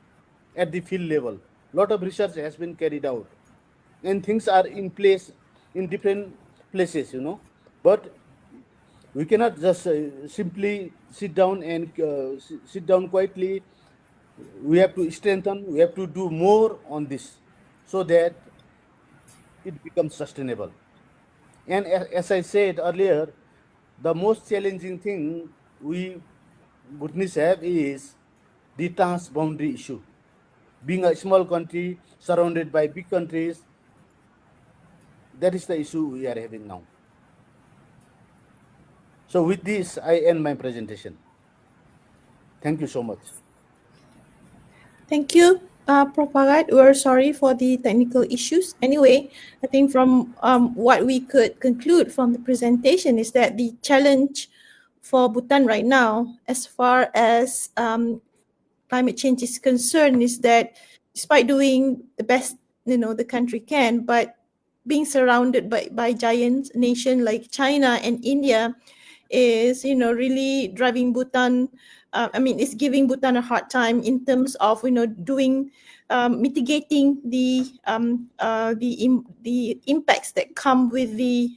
at the field level. Lot of research has been carried out, and things are in place in different places, But we cannot just simply sit down and sit down quietly. We have to strengthen. We have to do more on this so that it becomes sustainable. And as I said earlier, the most challenging thing we Bhutanese have is the transboundary issue. Being a small country surrounded by big countries, that is the issue we are having now. So with this, I end my presentation. Thank you so much. Thank you, Prof. Bhagat. We're sorry for the technical issues. Anyway, I think from what we could conclude from the presentation is that the challenge for Bhutan right now, as far as climate change is concerned, is that despite doing the best the country can, but being surrounded by giant nation like China and India is really driving Bhutan. It's giving Bhutan a hard time in terms of doing mitigating the impacts that come with the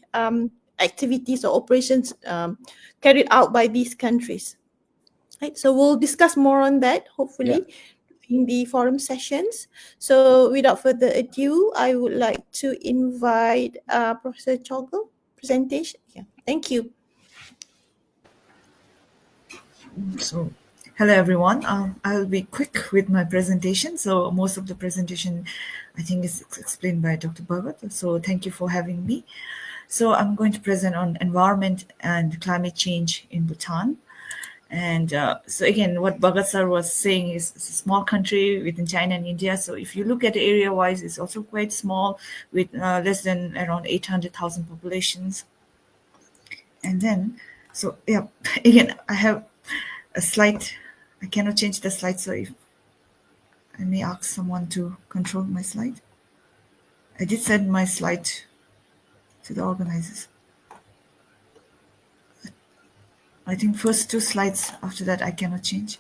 activities or operations carried out by these countries. Right, so we'll discuss more on that hopefully in the forum sessions. So without further ado, I would like to invite Professor Chogyel presentation. Yeah, thank you. So, hello everyone. I'll be quick with my presentation. So most of the presentation, I think, is explained by Dr. Bhagat. So thank you for having me. So I'm going to present on environment and climate change in Bhutan. And so again, what Bhagat sir was saying is it's a small country within China and India. So if you look at area-wise, it's also quite small with less than around 800,000 populations. And then, so yeah, again, I have a slide. I cannot change the slide, so if I may ask someone to control my slide. I did send my slide to the organizers. I think first two slides, after that I cannot change.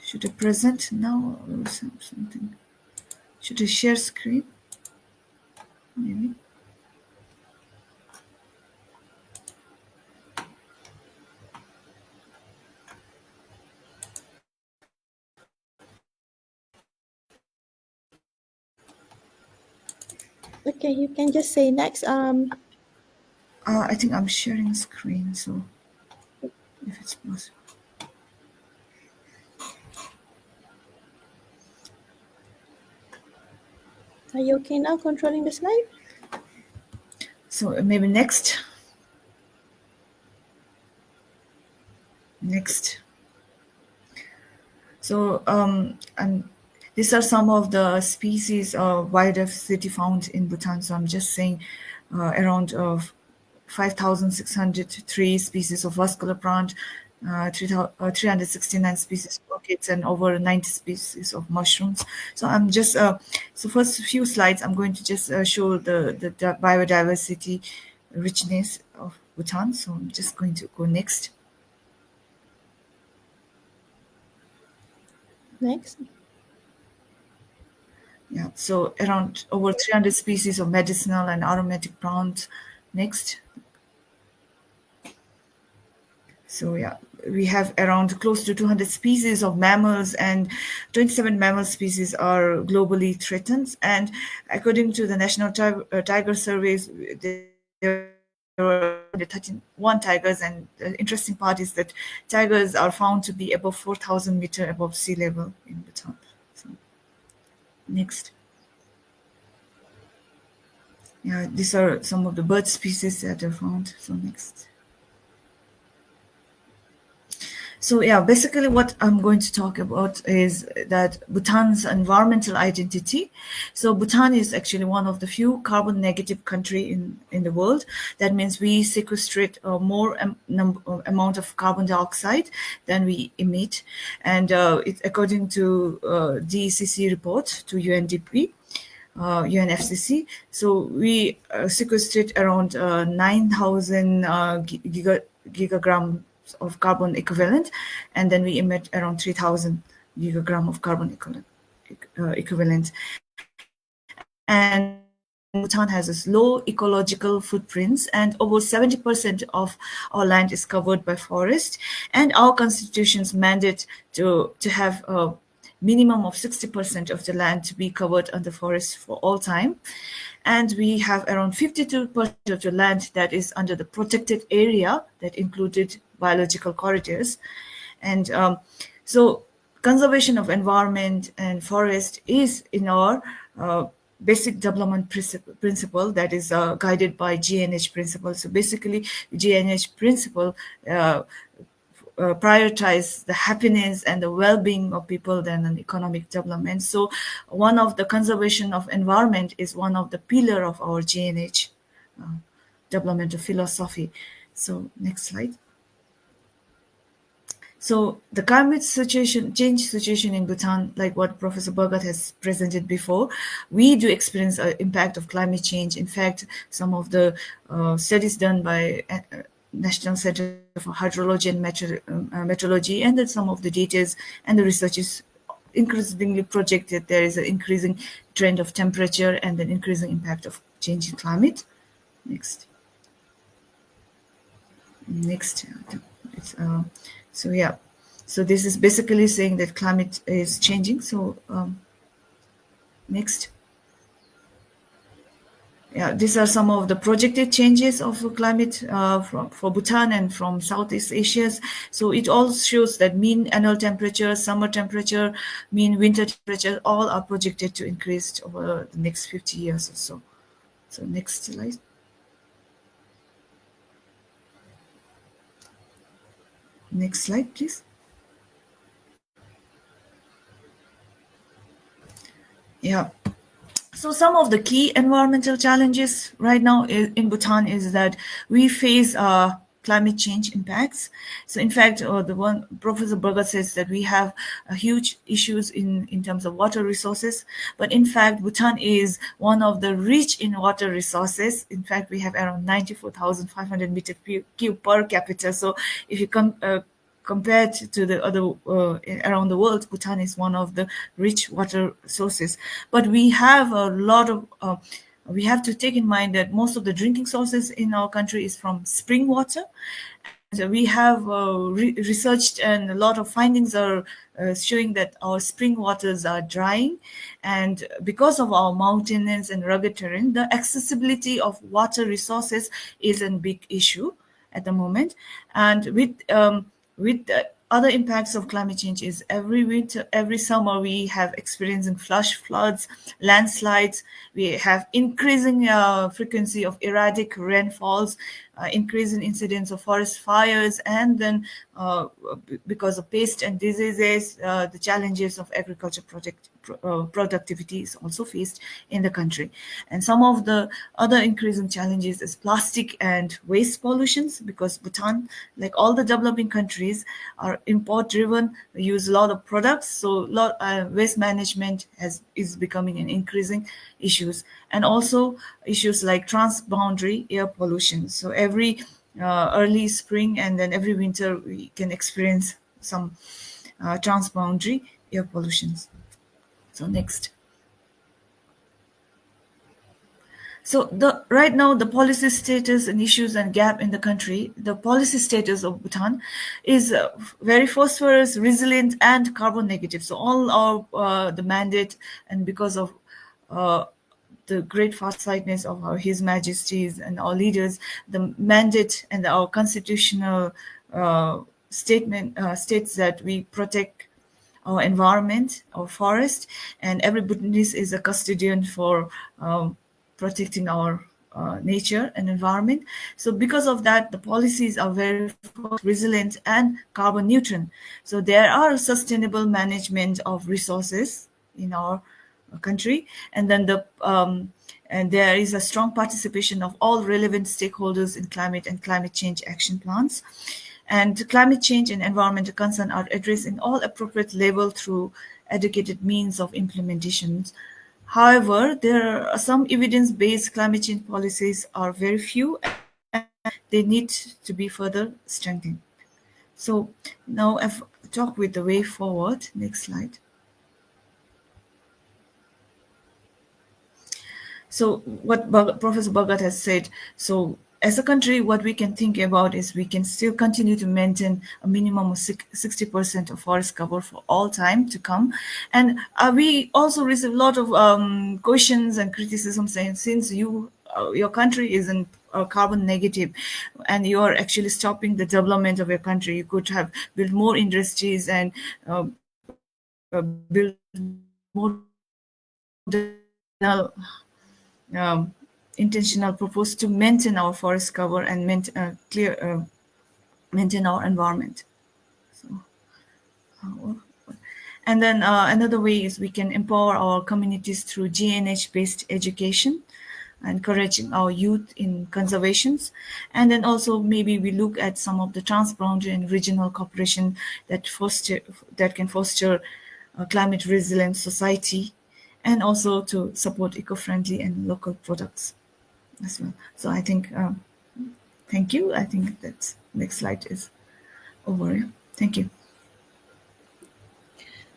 Should I present now or something? Should I share screen? Maybe. Okay, you can just say next. I think I'm sharing screen, so if it's possible. Are you okay now controlling the slide? So maybe next. Next. So and these are some of the species of biodiversity found in Bhutan. So I'm just saying around 5,603 species of vascular plant, 369 species of orchids, and over 90 species of mushrooms. So I'm just so first few slides I'm going to just show the biodiversity richness of Bhutan. So I'm just going to go next. Next. Yeah, so around over 300 species of medicinal and aromatic plants. Next. So yeah, we have around close to 200 species of mammals, and 27 mammal species are globally threatened. And according to the National Tiger Surveys, there were 31 tigers, and the interesting part is that tigers are found to be above 4,000 meters above sea level in Bhutan. So, next. Yeah, these are some of the bird species that are found. So next. So yeah, basically what I'm going to talk about is that Bhutan's environmental identity. So Bhutan is actually one of the few carbon negative country in the world. That means we sequestrate more amount of carbon dioxide than we emit. And it's according to DECC report to UNDP. UNFCCC. So we sequestrate around 9,000 gigagrams of carbon equivalent, and then we emit around 3,000 gigagram of carbon equivalent. And Bhutan has this low ecological footprints, and over 70% of our land is covered by forest. And our constitutions mandate to have a minimum of 60% of the land to be covered under forest for all time. And we have around 52% of the land that is under the protected area that included biological corridors. And so conservation of environment and forest is in our basic development principle that is guided by GNH principle. So basically, GNH principle prioritize the happiness and the well-being of people than an economic development. So one of the conservation of environment is one of the pillar of our GNH developmental philosophy. So next slide. So the climate change situation in Bhutan, like what Professor Bhagat has presented before, we do experience an impact of climate change. In fact, some of the studies done by National Center for Hydrology and Meteorology, and then some of the data and the research is increasingly projected there is an increasing trend of temperature and an increasing impact of changing climate. Next. So yeah, so this is basically saying that climate is changing. So next. Yeah, these are some of the projected changes of climate for Bhutan and from Southeast Asia. So it all shows that mean annual temperature, summer temperature, mean winter temperature, all are projected to increase over the next 50 years or so. So next slide. Next slide, please. Yeah. So some of the key environmental challenges right now in Bhutan is that we face climate change impacts. So in fact, the one Professor Bhagat says that we have huge issues in terms of water resources. But in fact, Bhutan is one of the rich in water resources. In fact, we have around 94,500 meter cube per capita. So if you compared to the other around the world, Bhutan is one of the rich water sources. But we have a lot of, we have to take in mind that most of the drinking sources in our country is from spring water. And we have researched, and a lot of findings are showing that our spring waters are drying. And because of our mountainous and rugged terrain, the accessibility of water resources is a big issue at the moment. And with the other impacts of climate change is every winter, every summer we have experiencing flash floods, landslides. We have increasing frequency of erratic rainfalls, increasing incidence of forest fires, and then because of pest and diseases, the challenges of agriculture productivity is also faced in the country. And some of the other increasing challenges is plastic and waste pollutions, because Bhutan, like all the developing countries, are import driven, use a lot of products, so waste management is becoming an increasing issues. And also issues like transboundary air pollution. So every early spring and then every winter we can experience some transboundary air pollutions. So next. So right now, the policy status and issues and gap in the country, the policy status of Bhutan is very phosphorus, resilient, and carbon negative. So all our the mandate, and because of the great farsightedness of His Majesties and our leaders, the mandate and our constitutional statement states that we protect our environment, our forest, and every Bhutanese is a custodian for protecting our nature and environment. So because of that, the policies are very resilient and carbon neutral. So there are sustainable management of resources in our country, and then and there is a strong participation of all relevant stakeholders in climate and climate change action plans. And climate change and environmental concern are addressed in all appropriate level through educated means of implementations. However, there are some evidence-based climate change policies are very few and they need to be further strengthened. So now I've talked with the way forward. Next slide. So what Professor Bhagat has said, so as a country, what we can think about is we can still continue to maintain a minimum of 60% of forest cover for all time to come. And we also receive a lot of questions and criticism saying, since your country isn't carbon negative and you are actually stopping the development of your country, you could have built more industries and build more intentional proposed to maintain our forest cover and maintain our environment. So, and then another way is we can empower our communities through GNH-based education, encouraging our youth in conservations. And then also maybe we look at some of the transboundary and regional cooperation that can foster a climate resilient society, and also to support eco-friendly and local products as well. So I think, thank you. I think that's next slide is over. Thank you.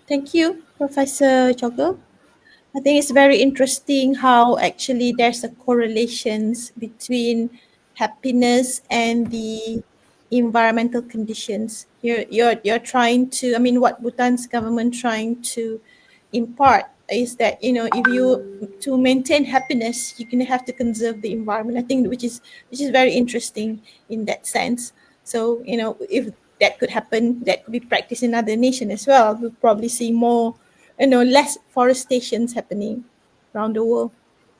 Thank you, Professor Chogyel. I think it's very interesting how actually there's a correlations between happiness and the environmental conditions. You're trying to, I mean, what Bhutan's government trying to impart is that, you know, if you to maintain happiness, you're gonna have to conserve the environment. I think which is very interesting in that sense. So, you know, if that could happen, that could be practiced in other nations as well. We'll probably see more, you know, less forestations happening around the world.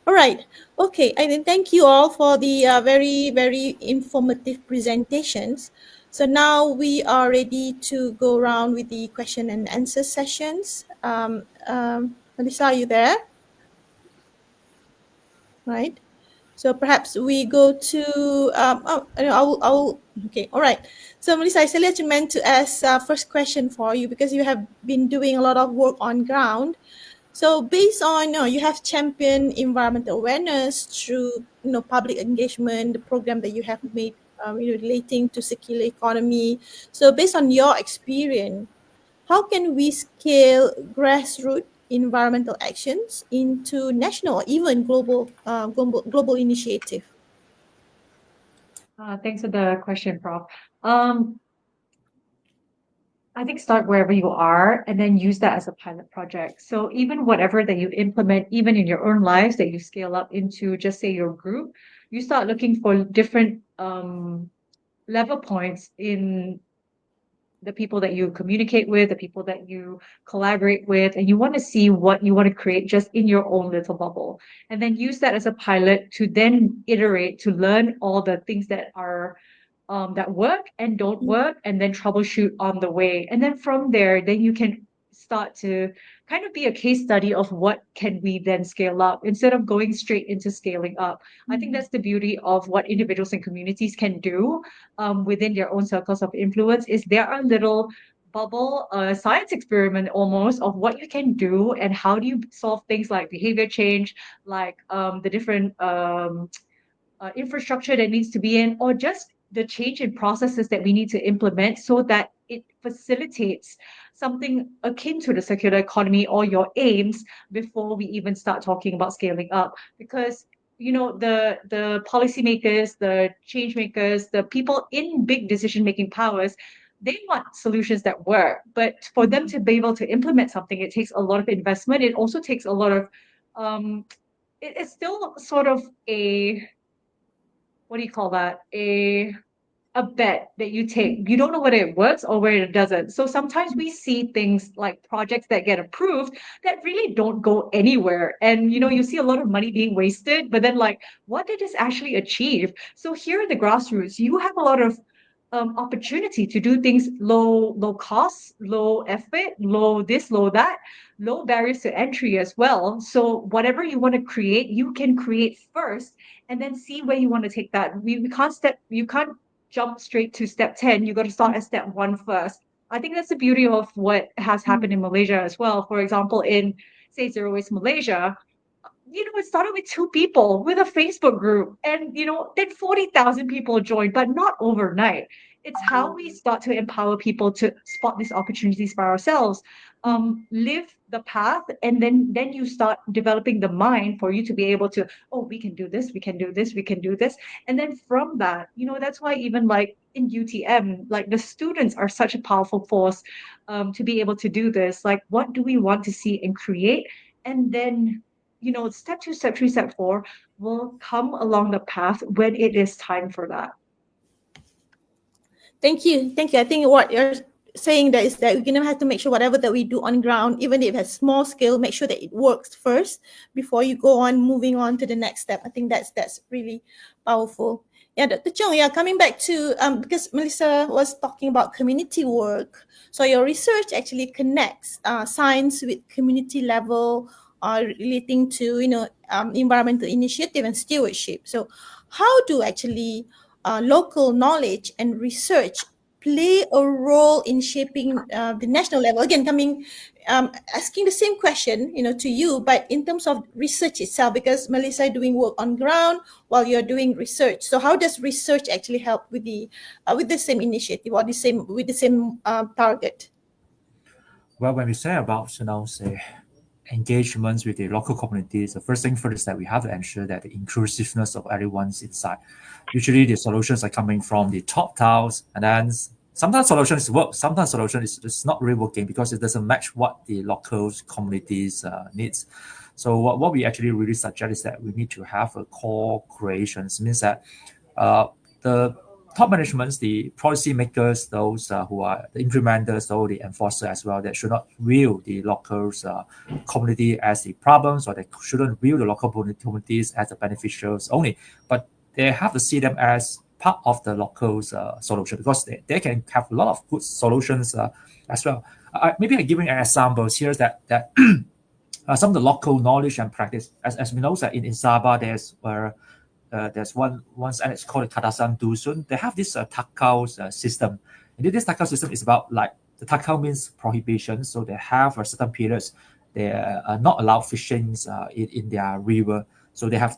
All right. Okay. I then thank you all for the very, very informative presentations. So now we are ready to go around with the question and answer sessions. Melissa, are you there? Right. So perhaps we go to, okay, all right. So Melissa, I selected meant to ask first question for you because you have been doing a lot of work on ground. So based on, you have championed environmental awareness through, public engagement, the program that you have made, relating to circular economy. So based on your experience, how can we scale grassroots environmental actions into national or even global initiative? Thanks for the question, Prof. I think start wherever you are and then use that as a pilot project. So even whatever that you implement, even in your own lives that you scale up into, just say your group, you start looking for different level points in the people that you communicate with, the people that you collaborate with, and you want to see what you want to create just in your own little bubble. And then use that as a pilot to then iterate, to learn all the things that are that work and don't work, and then troubleshoot on the way. And then from there, then you can start to kind of be a case study of what can we then scale up instead of going straight into scaling up. I think that's the beauty of what individuals and communities can do within their own circles of influence, is there are little bubble science experiment almost of what you can do and how do you solve things like behavior change, like the different infrastructure that needs to be in, or just the change in processes that we need to implement so that it facilitates something akin to the circular economy or your aims before we even start talking about scaling up. Because the policymakers, the change makers, the people in big decision-making powers, they want solutions that work. But for them to be able to implement something, it takes a lot of investment. It also takes a lot of it's still sort of a, what do you call that? a bet that you take. You don't know whether it works or whether it doesn't. So sometimes we see things like projects that get approved that really don't go anywhere. And you see a lot of money being wasted, but then like, what did this actually achieve? So here in the grassroots, you have a lot of opportunity to do things low cost, low effort, low this, low that, low barriers to entry as well. So whatever you want to create, you can create first and then see where you want to take that. You can't jump straight to step 10. You got to start at step 1 first. I think that's the beauty of what has happened in Malaysia as well. For example, in say Zero Waste Malaysia, it started with 2 people with a Facebook group, and then 40,000 people joined, but not overnight. It's how we start to empower people to spot these opportunities by ourselves, live the path, and then you start developing the mind for you to be able to, oh, we can do this, we can do this, we can do this. And then from that, that's why even like in UTM, like the students are such a powerful force to be able to do this. Like, what do we want to see and create? And then step 2, step 3, step 4 will come along the path when it is time for that. Thank you. Thank you. I think what you're saying that is that we're gonna have to make sure whatever that we do on ground, even if it's small scale, make sure that it works first before you go on moving on to the next step. I think that's really powerful. Yeah, Dr. Choong, yeah, coming back to because Melissa was talking about community work. So your research actually connects science with community level relating to environmental initiative and stewardship. So how do actually local knowledge and research play a role in shaping the national level? Again, asking the same question, to you, but in terms of research itself, because Melissa is doing work on ground while you're doing research. So how does research actually help with the same initiative or with the same target? Well, when we say about, say, engagements with the local communities, the first thing first is that we have to ensure that the inclusiveness of everyone's inside. Usually the solutions are coming from the top tiles, and then sometimes solutions work, sometimes solutions is not really working because it doesn't match what the local communities needs. So what we actually really suggest is that we need to have a co-creations, means that the top managements, the policy makers, those who are the implementers, or the enforcer as well, that should not view the local community as the problems, or they shouldn't view the local communities as the beneficiaries only, but they have to see them as part of the local solution, because they can have a lot of good solutions as well. Maybe I'm giving an example here that some of the local knowledge and practice, as we know that in Sabah there's one and it's called Kadasan Dusun. They have this takau system. And this takau system is about, like, the takau means prohibition. So they have a certain periods they are not allowed fishing in their river. So they have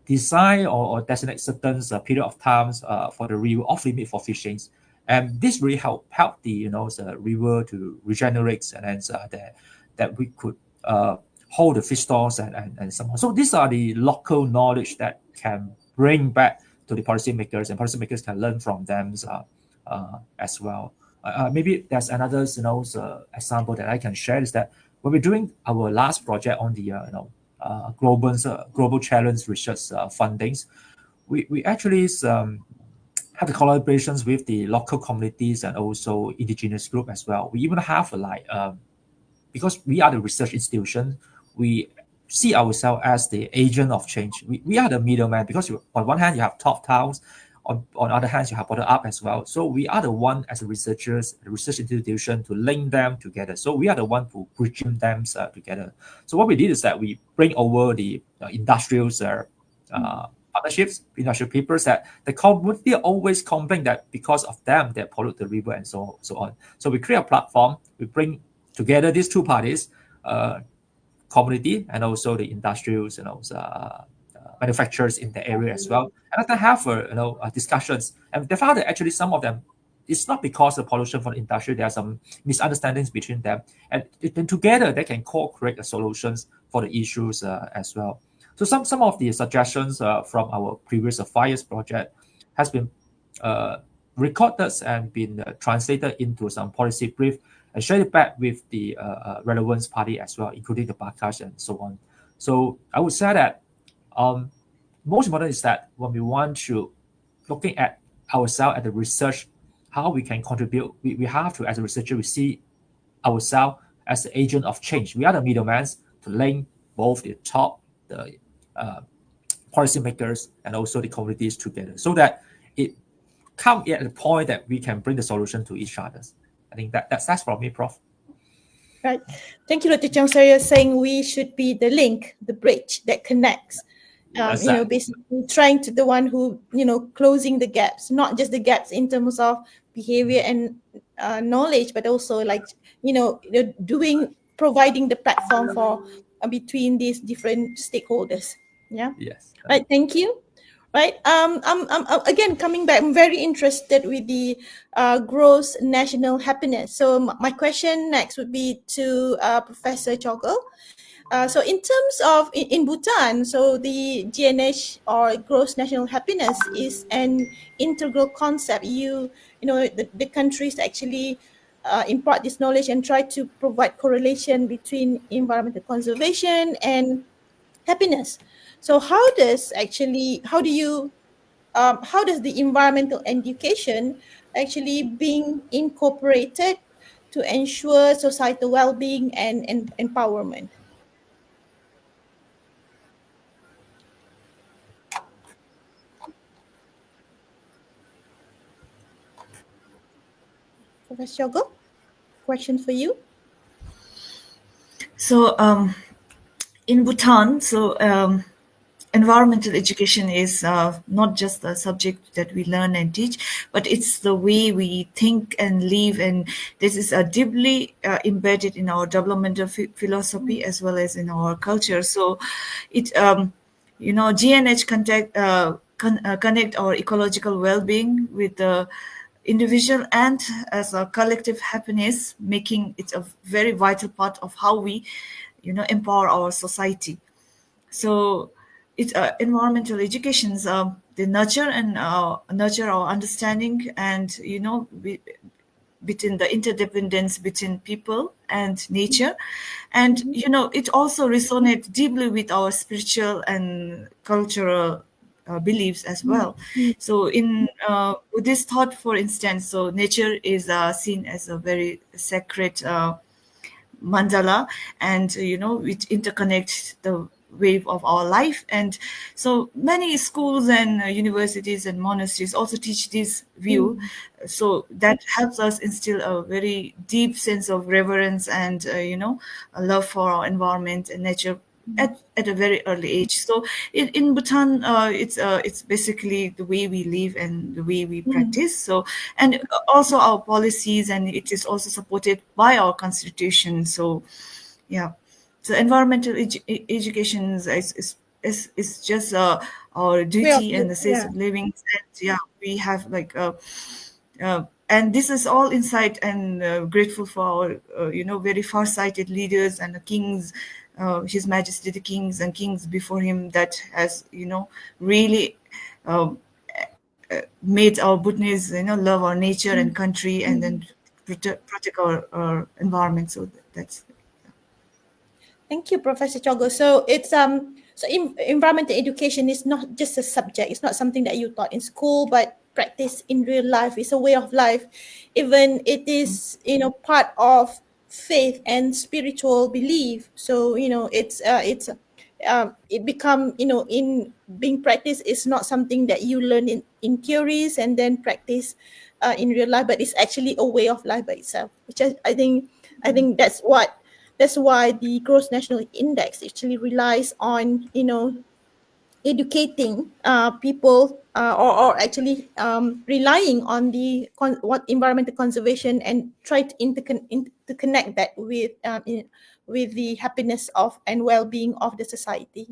design or designate certain period of times for the river off limit for fishing. And this really help the the river to regenerate, and then that we could hold the fish stores and so on. So these are the local knowledge that can bring back to the policymakers, and policymakers can learn from them as well. Maybe there's another example that I can share, is that when we're doing our last project on the global challenge research fundings, we actually have the collaborations with the local communities and also indigenous group as well. We even have because we are the research institution, we see ourselves as the agent of change. We are the middleman, because on one hand you have top towns, on other hand you have bottom up as well. So we are the one as a researchers, the research institution, to link them together. So we are the one who bridging them together. So what we did is that we bring over the industrial partnerships, industrial papers, that the community always complain that because of them they pollute the river and so on. So we create a platform, we bring together these two parties, community and also the industrials, manufacturers in the area as well, and then have discussions. And they found that actually some of them, it's not because of pollution from the industry. There are some misunderstandings between them, and then together they can co-create the solutions for the issues as well. So some of the suggestions from our previous 5 years project has been recorded and been translated into some policy brief and shared it back with the relevant party as well, including the Bhagat and so on. So I would say that most important is that when we want to looking at ourselves as a research, how we can contribute. We have to, as a researcher, we see ourselves as the agent of change. We are the middlemen to link both the top, the policymakers, and also the communities together, so that it come at the point that we can bring the solution to each other. I think that's from me, Prof. Right. Thank you, Dr. Choong. So you're saying we should be the link, the bridge that connects. Basically trying to the one who, closing the gaps, not just the gaps in terms of behavior and knowledge, but also like, providing the platform for between these different stakeholders. Yeah. Yes. Right. Thank you. Right. I'm again coming back. I'm very interested with the gross national happiness. So my question next would be to Professor Chogyel. So in terms of in Bhutan, so the GNH or gross national happiness is an integral concept. The countries actually impart this knowledge and try to provide correlation between environmental conservation and happiness. So how does the environmental education actually being incorporated to ensure societal well-being and empowerment? Professor Chogyel, question for you. So in Bhutan, environmental education is not just a subject that we learn and teach, but it's the way we think and live, and this is deeply embedded in our developmental philosophy as well as in our culture. So it GNH connect our ecological well-being with the individual and as a collective happiness, making it a very vital part of how we empower our society. So it's environmental educations, they nurture our understanding and between the interdependence between people and nature, and it also resonates deeply with our spiritual and cultural beliefs as well. So in Buddhist thought, for instance, so nature is seen as a very sacred mandala, and it interconnects the wave of our life. And so many schools and universities and monasteries also teach this view. So that helps us instill a very deep sense of reverence and a love for our environment and nature at a very early age. So in Bhutan, it's basically the way we live and the way we practice. So, and also our policies, and it is also supported by our constitution. So, yeah. So environmental education is just our duty and the sense of living. And we have and this is all insight, and grateful for our very far-sighted leaders and the kings, His Majesty the kings and kings before him, that has really made our Bhutanese love our nature and country, and then protect our environment. So that's. Thank you, Professor Chogyel. So it's environmental education is not just a subject. It's not something that you taught in school, but practice in real life. It's a way of life. Even it is part of faith and spiritual belief. So it become in being practiced is not something that you learn in theories and then practice in real life, but it's actually a way of life by itself. Which I think that's why the gross national index actually relies on educating people or actually relying on what environmental conservation and try to interconnect that with the happiness of and well-being of the society.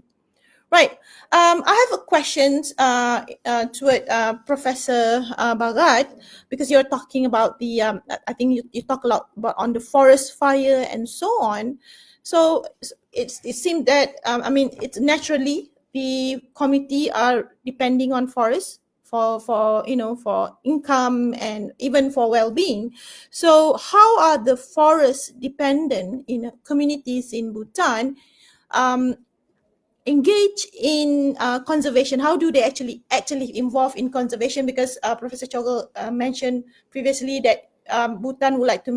Right. I have a question toward Professor Bhagat, because you're talking about the, I think you talk a lot about on the forest fire and so on. So it seemed that, it's naturally the community are depending on forests for income and even for well-being. So how are the forest dependent communities in Bhutan engage in conservation? How do they actually involve in conservation? Because Professor Chogyel mentioned previously that Bhutan would like to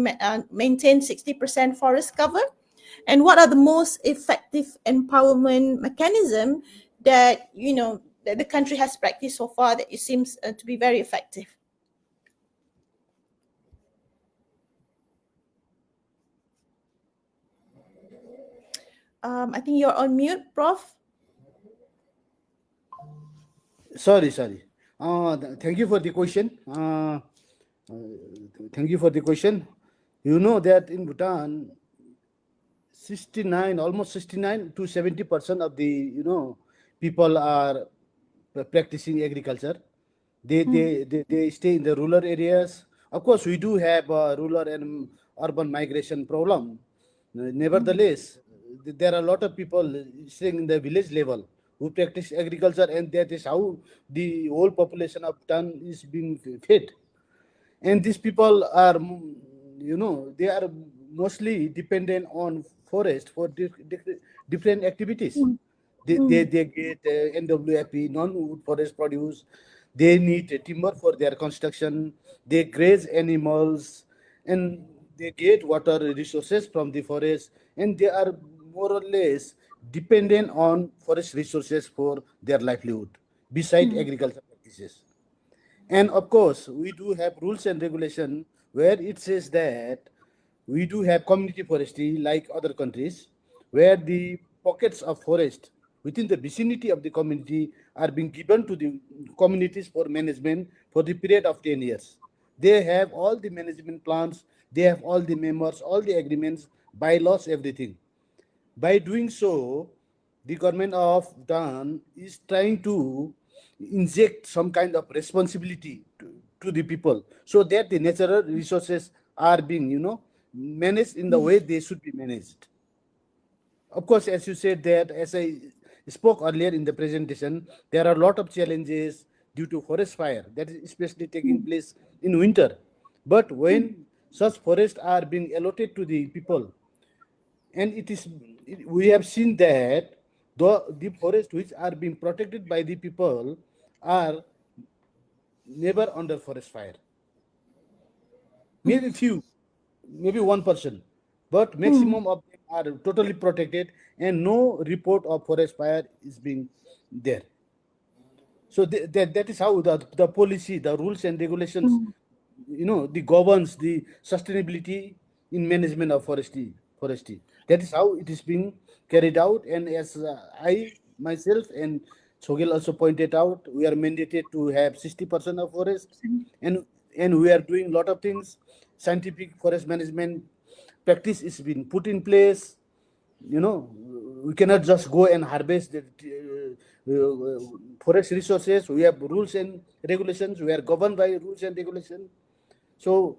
maintain 60% forest cover. And what are the most effective empowerment mechanism that that the country has practiced so far that it seems to be very effective? I think you're on mute, Prof. Sorry. Thank you for the question. Thank you for the question. You know that in Bhutan, 69 to 70% of the people are practicing agriculture. They stay in the rural areas. Of course, we do have a rural and urban migration problem. Nevertheless, there are a lot of people staying in the village level who practice agriculture, and that is how the whole population of Bhutan is being fed. And these people are, they are mostly dependent on forest for different activities. They get NWFP, non-wood forest produce. They need timber for their construction. They graze animals, and they get water resources from the forest. And they are more or less dependent on forest resources for their livelihood, beside agriculture practices. And of course, we do have rules and regulation where it says that we do have community forestry like other countries, where the pockets of forest within the vicinity of the community are being given to the communities for management for the period of 10 years. They have all the management plans, they have all the members, all the agreements, bylaws, everything. By doing so, the government of Bhutan is trying to inject some kind of responsibility to the people, so that the natural resources are being, managed in the way they should be managed. Of course, as you said that, as I spoke earlier in the presentation, there are a lot of challenges due to forest fire that is especially taking place in winter. But when such forests are being allotted to the people, and we have seen that the forests which are being protected by the people are never under forest fire. Maybe few, maybe 1%, but maximum of them are totally protected, and no report of forest fire is being there. So that is how the policy, the rules and regulations, the governs the sustainability in management of forestry. That is how it is being carried out. And as I myself and Chogyel also pointed out, we are mandated to have 60% of forest, and we are doing a lot of things. Scientific forest management practice is being put in place. We cannot just go and harvest the forest resources. We have rules and regulations. We are governed by rules and regulations. So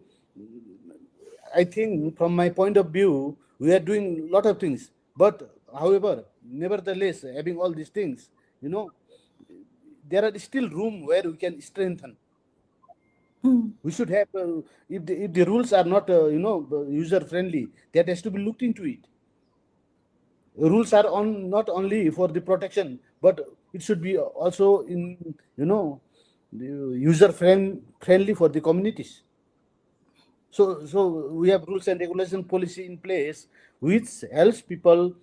I think from my point of view, we are doing a lot of things. But however, nevertheless, having all these things, there are still room where we can strengthen. We should have, if the rules are not, user friendly, that has to be looked into it. Rules are on not only for the protection, but it should be also in, user friendly for the communities. So we have rules and regulation policy in place, which helps people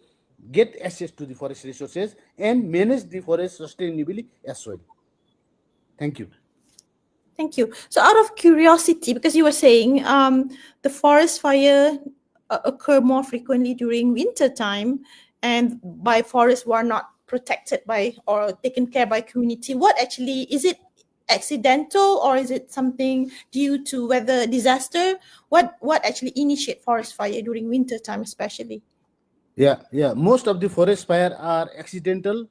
get access to the forest resources and manage the forest sustainably as well. Thank you. Thank you. So out of curiosity, because you were saying the forest fire occur more frequently during winter time, and by forests who are not protected by or taken care by community, what actually is it? Accidental, or is it something due to weather disaster? What actually initiate forest fire during winter time especially? Yeah. Most of the forest fire are accidental.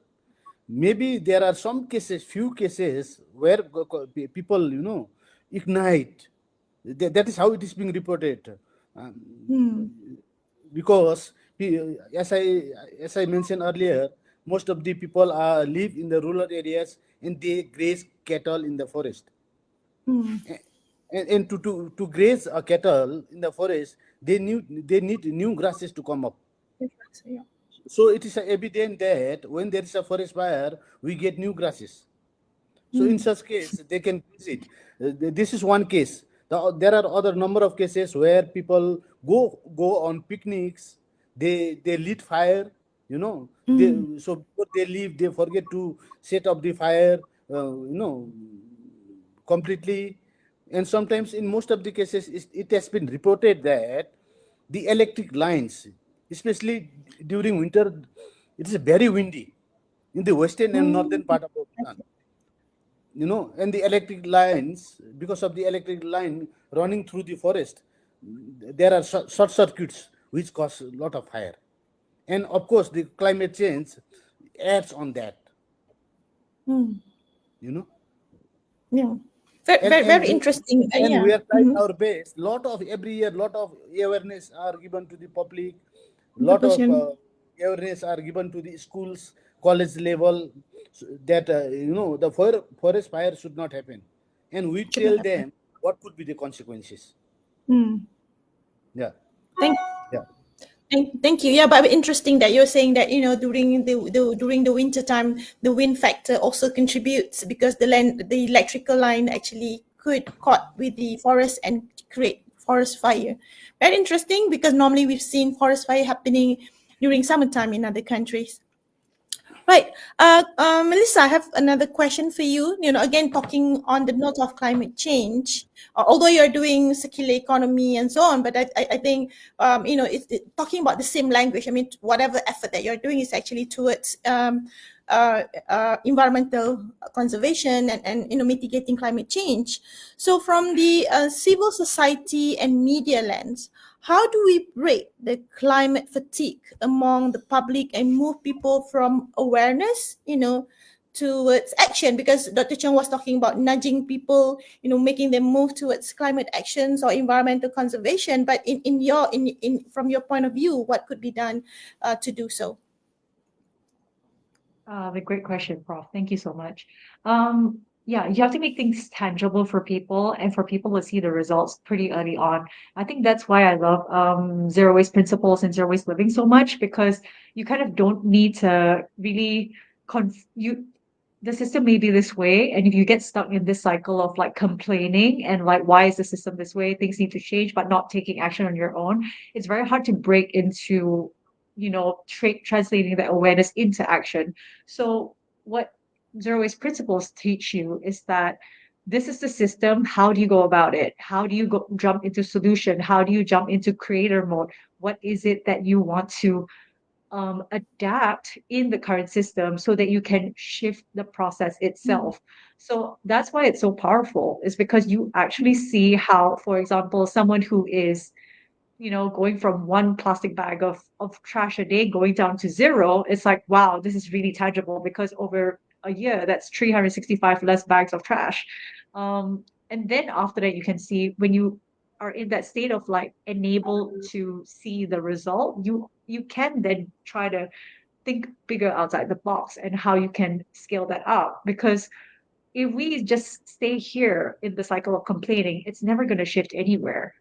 Maybe there are some cases, few cases where people, ignite. That is how it is being reported. Because as I mentioned earlier, most of the people live in the rural areas, and they graze cattle in the forest. And to graze a cattle in the forest, they need new grasses to come up. So it is evident that when there is a forest fire, we get new grasses. So in such case, they can visit. This is one case. There are other number of cases where people go on picnics. They lit fire. So before they leave, they forget to set up the fire. Completely. And sometimes, in most of the cases, it has been reported that the electric lines, especially during winter, it is very windy in the western and northern part of Bhutan. And the electric lines, because of the electric line running through the forest, there are short circuits which cause a lot of fire. And of course, the climate change adds on that. Yeah. Very, And very interesting. and we Yeah. are trying our best. Every year, lot of awareness are given to the public. Lot of awareness are given to the schools, college level, that the forest fire should not happen, and we tell them what could be the consequences. Yeah. Thank Yeah. Thank you. Yeah, but interesting that you're saying that during the winter time, the wind factor also contributes because the electrical line actually could caught with the forest and create forest fire. Very interesting because normally we've seen forest fire happening during summertime in other countries. Right. Melissa, I have another question for you. Again, talking on the note of climate change, although you're doing circular economy and so on, but I think, it's talking about the same language. I mean, whatever effort that you're doing is actually towards environmental conservation and mitigating climate change. So from the civil society and media lens, how do we break the climate fatigue among the public and move people from awareness, towards action? Because Dr. Choong was talking about nudging people, making them move towards climate actions or environmental conservation. But from your point of view, what could be done to do so? The great question, Prof. Thank you so much. Yeah, you have to make things tangible for people and for people to see the results pretty early on. I think that's why I love zero waste principles and zero waste living so much, because you kind of don't need to really the system may be this way, and if you get stuck in this cycle of like complaining and like why is the system this way, things need to change, but not taking action on your own, it's very hard to break into translating that awareness into action. So what zero waste principles teach you is that this is the system. How do you go about it? How do you jump into solution? How do you jump into creator mode? What is it that you want to adapt in the current system so that you can shift the process itself? So that's why it's so powerful, is because you actually see how, for example, someone who is going from one plastic bag of trash a day going down to zero, it's like, wow, this is really tangible, because over a year, that's 365 less bags of trash. And then after that, you can see when you are in that state of like enabled to see the result, you can then try to think bigger outside the box and how you can scale that up. Because if we just stay here in the cycle of complaining, it's never going to shift anywhere.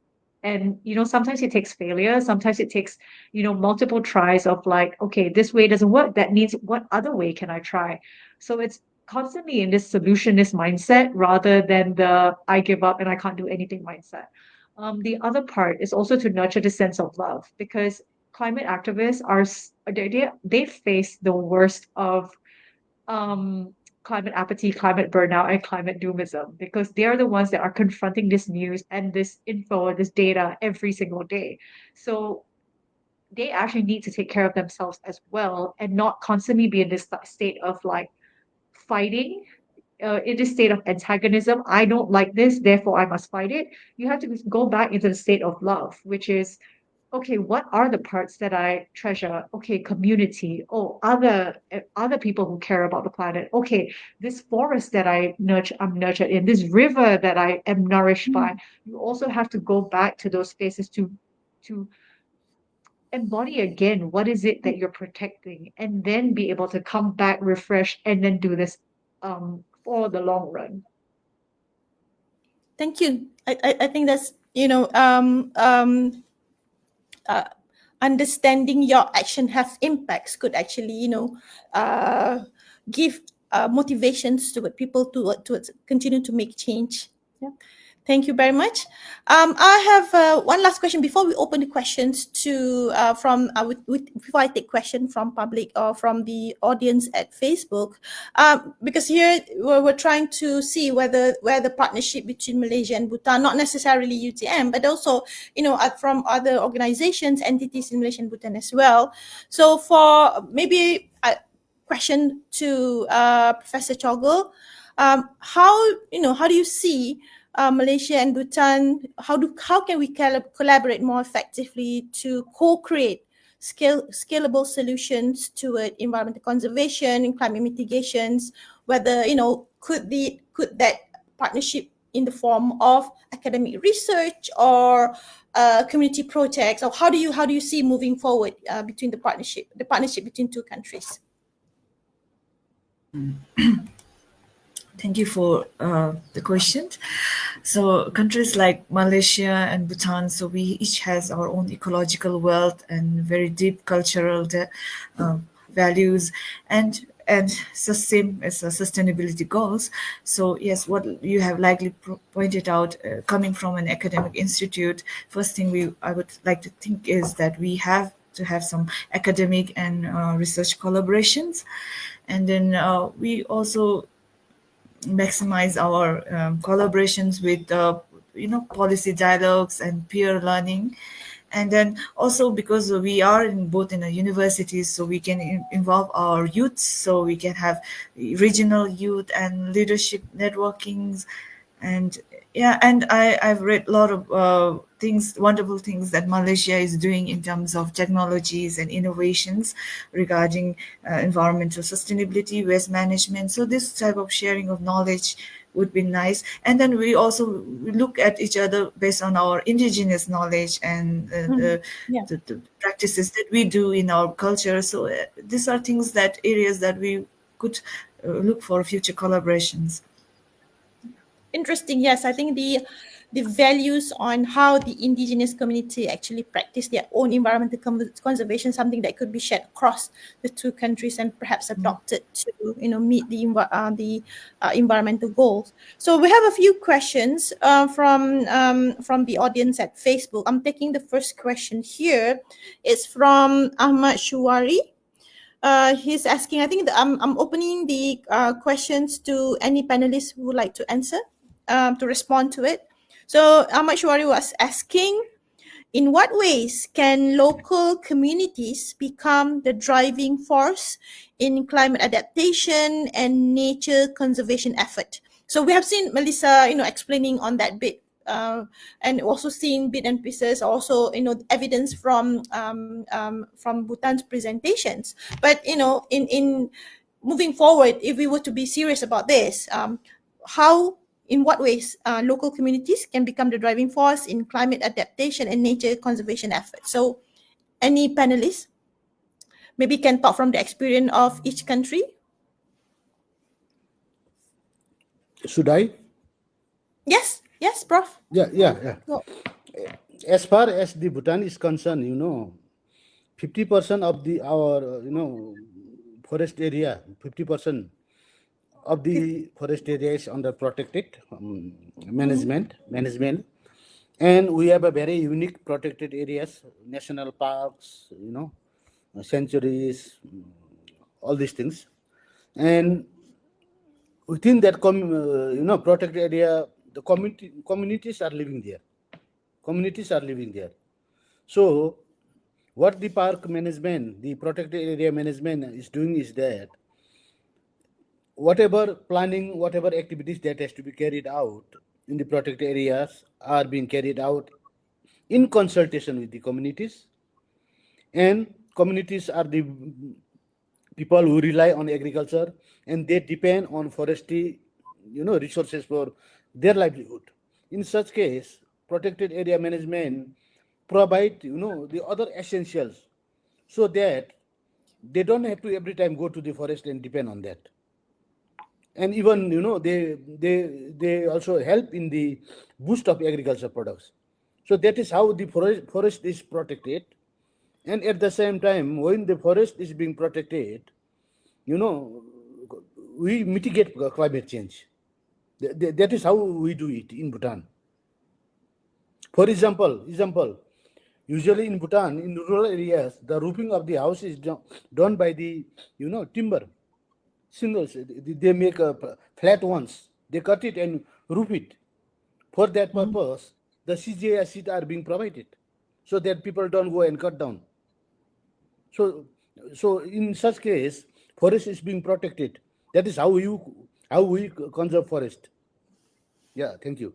And sometimes it takes failure, sometimes it takes multiple tries of like, okay, this way doesn't work, that means what other way can I try? So it's constantly in this solutionist mindset rather than the I give up and I can't do anything mindset. The other part is also to nurture the sense of love, because climate activists they face the worst of climate apathy, climate burnout, and climate doomism, because they're the ones that are confronting this news and this info, this data every single day. So they actually need to take care of themselves as well and not constantly be in this state of like fighting, in this state of antagonism. I don't like this, therefore I must fight it. You have to go back into the state of love, which is, okay, what are the parts that I treasure? Okay, community. Oh, other people who care about the planet. Okay, this forest that I'm nurtured in, this river that I am nourished by. You also have to go back to those spaces to embody again what is it that you're protecting, and then be able to come back refreshed and then do this for the long run. Thank you. I think that's understanding your action have impacts could actually, give motivations to people to continue to make change. Yeah. Thank you very much. I have one last question before we open the questions to before I take question from public or from the audience at Facebook, because here we're trying to see where the partnership between Malaysia and Bhutan, not necessarily UTM, but also from other organizations, entities in Malaysia and Bhutan as well. So for maybe a question to Professor Chogyel, how do you see Malaysia and Bhutan, how can we collaborate more effectively to co-create scalable solutions toward environmental conservation and climate mitigations? Whether could that partnership in the form of academic research or community projects, or how do you see moving forward between the partnership between two countries? Thank you for the question. So countries like Malaysia and Bhutan, so we each has our own ecological wealth and very deep cultural values and same as sustainability goals. So yes, what you have likely pointed out, coming from an academic institute, first thing I would like to think is that we have to have some academic and research collaborations, and then we also maximize our collaborations with policy dialogues and peer learning. And then also because we are both in the universities, so we can involve our youths, so we can have regional youth and leadership networkings. And yeah, and I've read a lot of wonderful things that Malaysia is doing in terms of technologies and innovations regarding environmental sustainability, waste management. So this type of sharing of knowledge would be nice. And then we also look at each other based on our indigenous knowledge and the practices that we do in our culture. So these are areas that we could look for future collaborations. Interesting. Yes, I think the values on how the indigenous community actually practice their own environmental conservation, something that could be shared across the two countries and perhaps adopted to meet the environmental goals. So we have a few questions from the audience at Facebook. I'm taking the first question here. It's from 𝙒𝙊𝙑𝙄𝙍𝙊𝙉. He's asking, I think I'm opening the questions to any panelists who would like to answer, to respond to it. So 𝙒𝙊𝙑𝙑𝙍𝙊𝙉 was asking, in what ways can local communities become the driving force in climate adaptation and nature conservation effort? So we have seen Melissa, explaining on that bit, and also seen bit and pieces, also evidence from Bhutan's presentations. But in moving forward, if we were to be serious about this, in what ways local communities can become the driving force in climate adaptation and nature conservation efforts? So any panelists maybe can talk from the experience of each country. Should I? Yes, Prof. Yeah. Go. As far as the Bhutan is concerned, 50% of our forest area, 50% of the forest area is under protected management, and we have a very unique protected areas, national parks, sanctuaries, all these things. And within that protected area, the communities are living there. So what the park management, the protected area management is doing is that whatever planning, whatever activities that has to be carried out in the protected areas are being carried out in consultation with the communities. And communities are the people who rely on agriculture, and they depend on forestry, resources for their livelihood. In such case, protected area management provide, the other essentials, so that they don't have to every time go to the forest and depend on that. And even they also help in the boost of agriculture products. So that is how the forest is protected. And at the same time, when the forest is being protected, we mitigate climate change. That is how we do it in Bhutan. For example, usually in Bhutan, in rural areas, the roofing of the house is done by the, timber. Shingles, they make flat ones. They cut it and roof it. For that purpose, the 𝐺𝑗 acid are being provided so that people don't go and cut down. So in such case, forest is being protected. That is how we conserve forest. Yeah, thank you.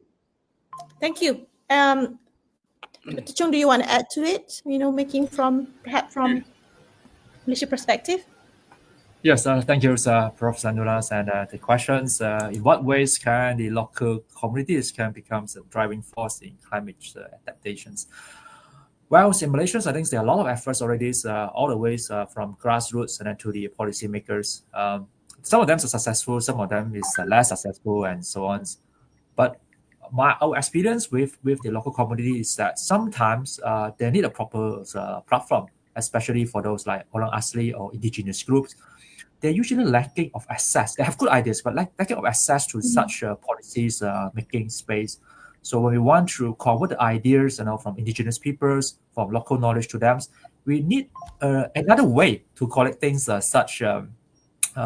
Thank you. Dr. Choong, do you want to add to it? Making perhaps from Malaysia perspective? Yes, thank you, Prof. Sanulas, and the questions. In what ways can the local communities can become the driving force in climate adaptations? Well, in Malaysia, I think there are a lot of efforts already, all the ways from grassroots and then to the policymakers. Some of them are successful, some of them is less successful, and so on. But our experience with the local community is that sometimes they need a proper platform, especially for those like orang asli or indigenous groups. They're usually lacking of access. They have good ideas, but lacking of access to such policies making space. So when we want to convert the ideas, from indigenous peoples, from local knowledge to them, we need another way to collect things such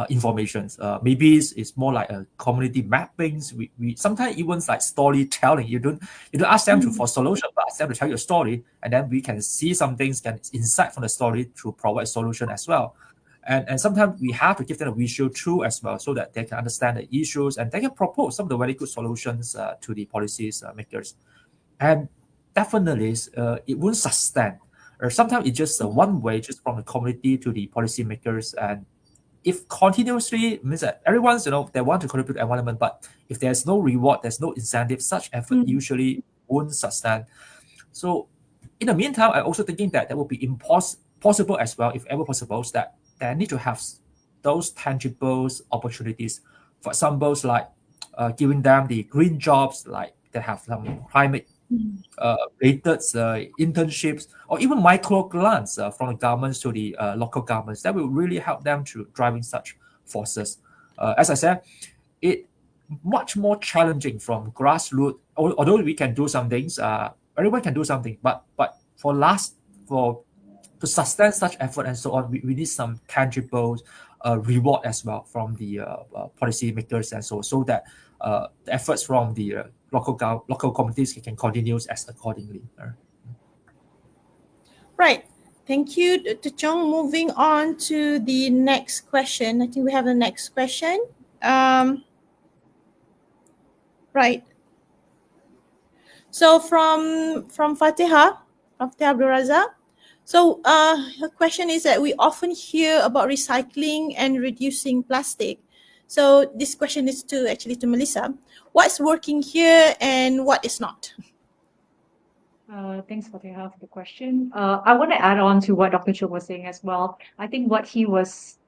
informations. Maybe it's more like a community mappings. We sometimes even like storytelling. You don't ask them for solution, but ask them to tell you a story, and then we can see some things, can insight from the story to provide solution as well. And sometimes we have to give them a visual tool as well, so that they can understand the issues and they can propose some of the very good solutions to the policies makers. And definitely, it won't sustain. Or sometimes it's just one way, just from the community to the policymakers. And if continuously means that everyone's, they want to contribute to environment, but if there's no reward, there's no incentive, such effort usually won't sustain. So in the meantime, I'm also thinking that will be possible as well, if ever possible, that they need to have those tangible opportunities. For example, like giving them the green jobs, like they have some climate related internships, or even micro grants from the governments to the local governments. That will really help them to driving such forces. As I said, it much more challenging from grassroots. Although we can do some things, everyone can do something, but to sustain such effort and so on, we need some tangible reward as well from the policy makers, and so that the efforts from the local communities can continue as accordingly. Right. Thank you, Dr. Choong. Moving on to the next question. I think we have the next question. Right. So from Fatiha Abdul Razak. So her question is that we often hear about recycling and reducing plastic. So this question is to Melissa. What's working here and what is not? Thanks, Fatiha, for the question. I want to add on to what Dr. Choong was saying as well. I think what he was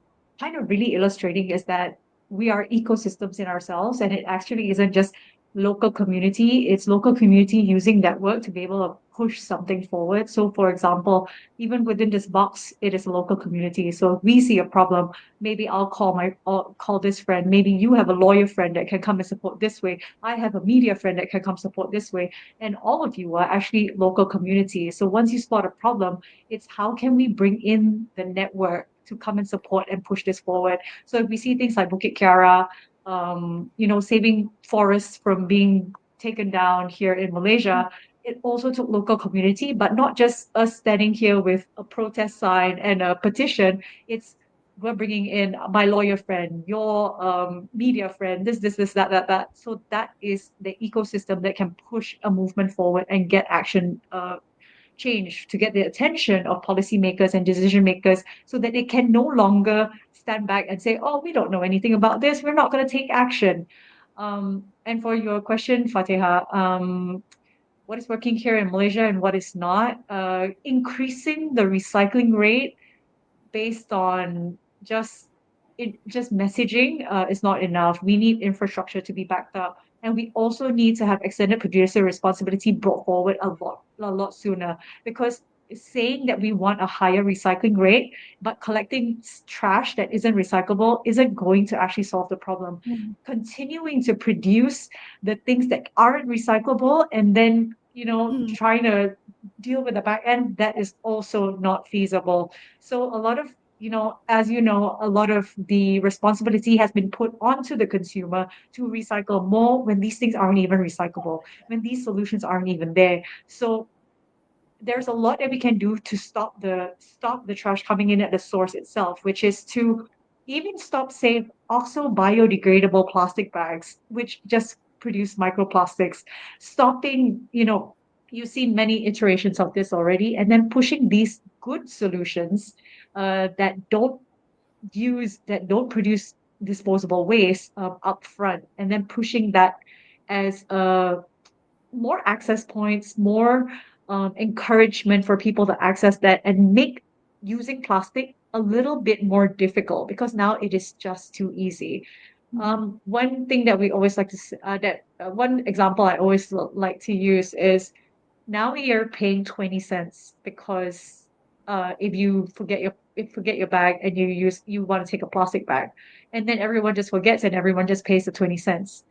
kind of really illustrating is that we are ecosystems in ourselves, and it actually isn't just local community. It's local community using network to be able to push something forward. So, for example, even within this box, it is a local community. So if we see a problem, maybe I'll call this friend. Maybe you have a lawyer friend that can come and support this way. I have a media friend that can come support this way. And all of you are actually local communities. So once you spot a problem, it's how can we bring in the network to come and support and push this forward. So if we see things like Bukit Kiara, saving forests from being taken down here in Malaysia, it also took local community, but not just us standing here with a protest sign and a petition. We're bringing in my lawyer friend, your media friend, this, that. So that is the ecosystem that can push a movement forward and get action change to get the attention of policymakers and decision makers, so that they can no longer stand back and say, oh, we don't know anything about this, we're not going to take action. And for your question, Fatiha, what is working here in Malaysia and what is not? Increasing the recycling rate based on just messaging is not enough. We need infrastructure to be backed up. And we also need to have extended producer responsibility brought forward a lot sooner. Because saying that we want a higher recycling rate, but collecting trash that isn't recyclable isn't going to actually solve the problem. Continuing to produce the things that aren't recyclable and then, trying to deal with the back end, that is also not feasible. So a lot of, as you know, a lot of the responsibility has been put onto the consumer to recycle more when these things aren't even recyclable, when these solutions aren't even there. So there's a lot that we can do to stop the trash coming in at the source itself, which is to even stop, say, oxo biodegradable plastic bags, which just produce microplastics. Stopping, you've seen many iterations of this already, and then pushing these good solutions that don't produce disposable waste up front, and then pushing that as more access points, more encouragement for people to access that, and make using plastic a little bit more difficult, because now it is just too easy. One thing that we always like to one example I always like to use is, now we are paying 20 cents because if you forget your bag and you want to take a plastic bag, and then everyone just forgets and everyone just pays the 20 cents.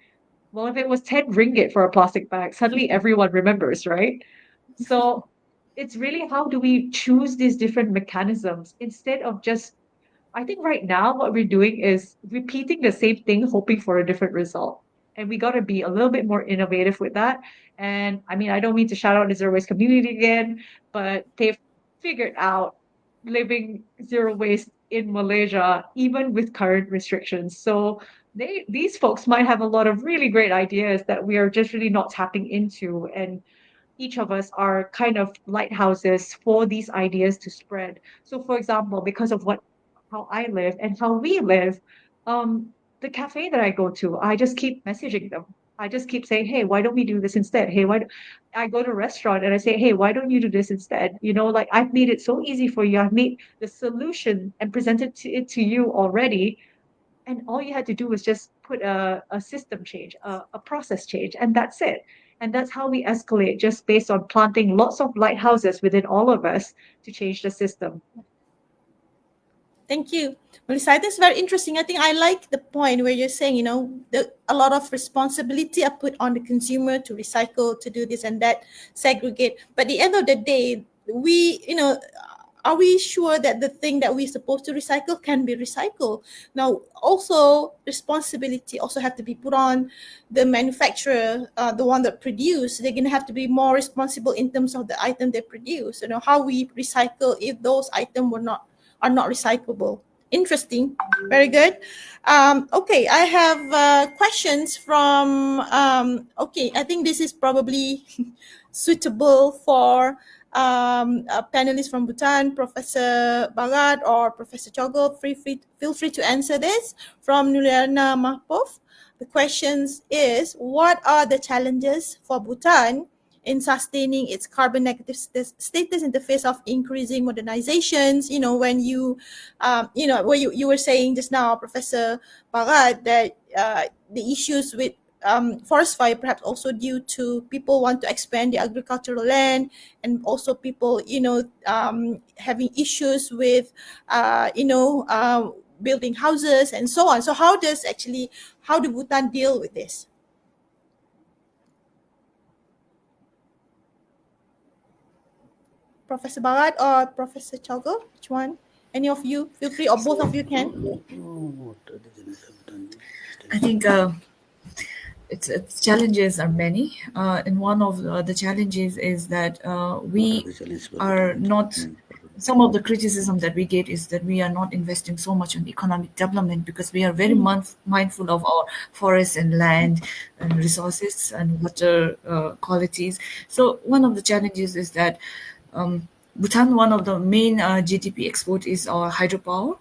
Well, if it was 10 ringgit for a plastic bag, suddenly everyone remembers, right? So it's really, how do we choose these different mechanisms instead of just, I think right now what we're doing is repeating the same thing, hoping for a different result. And we got to be a little bit more innovative with that. And I mean, I don't mean to shout out the zero waste community again, but they've figured out living zero waste in Malaysia, even with current restrictions. So these folks might have a lot of really great ideas that we are just really not tapping into. And each of us are kind of lighthouses for these ideas to spread. So, for example, because of how I live and how we live, the cafe that I go to, I just keep messaging them. I just keep saying, hey, why don't we do this instead? Hey, I go to a restaurant and I say, hey, why don't you do this instead? Like, I've made it so easy for you. I've made the solution and presented it to you already. And all you had to do was just put a system change, a process change, and that's it. And that's how we escalate, just based on planting lots of lighthouses within all of us to change the system. Thank you, Melissa. This is very interesting. I think I like the point where you're saying, a lot of responsibility are put on the consumer to recycle, to do this and that, segregate. But at the end of the day, are we sure that the thing that we're supposed to recycle can be recycled? Now, also responsibility also have to be put on the manufacturer, the one that produce. They're going to have to be more responsible in terms of the item they produce. How we recycle if those items are not recyclable. Interesting. Very good. Okay, I have questions from, I think this is probably suitable for a panelist from Bhutan, Professor Bhagat or Professor Chogyel. Feel free to answer this. From Nuliana Mahpov, the questions is, what are the challenges for Bhutan in sustaining its carbon negative status in the face of increasing modernizations? When where you were saying just now, Professor Bhagat, that the issues with forest fire perhaps also due to people want to expand the agricultural land, and also people having issues with building houses and so on. So how do Bhutan deal with this? Professor Bhagat or Professor Chogyel, which one? Any of you, feel free, or both of you can. I think its challenges are many, and one of the challenges is that we are not. Some of the criticism that we get is that we are not investing so much on economic development because we are very mindful of our forests and land and resources and water qualities. So one of the challenges is that Bhutan, one of the main GDP export is our hydropower.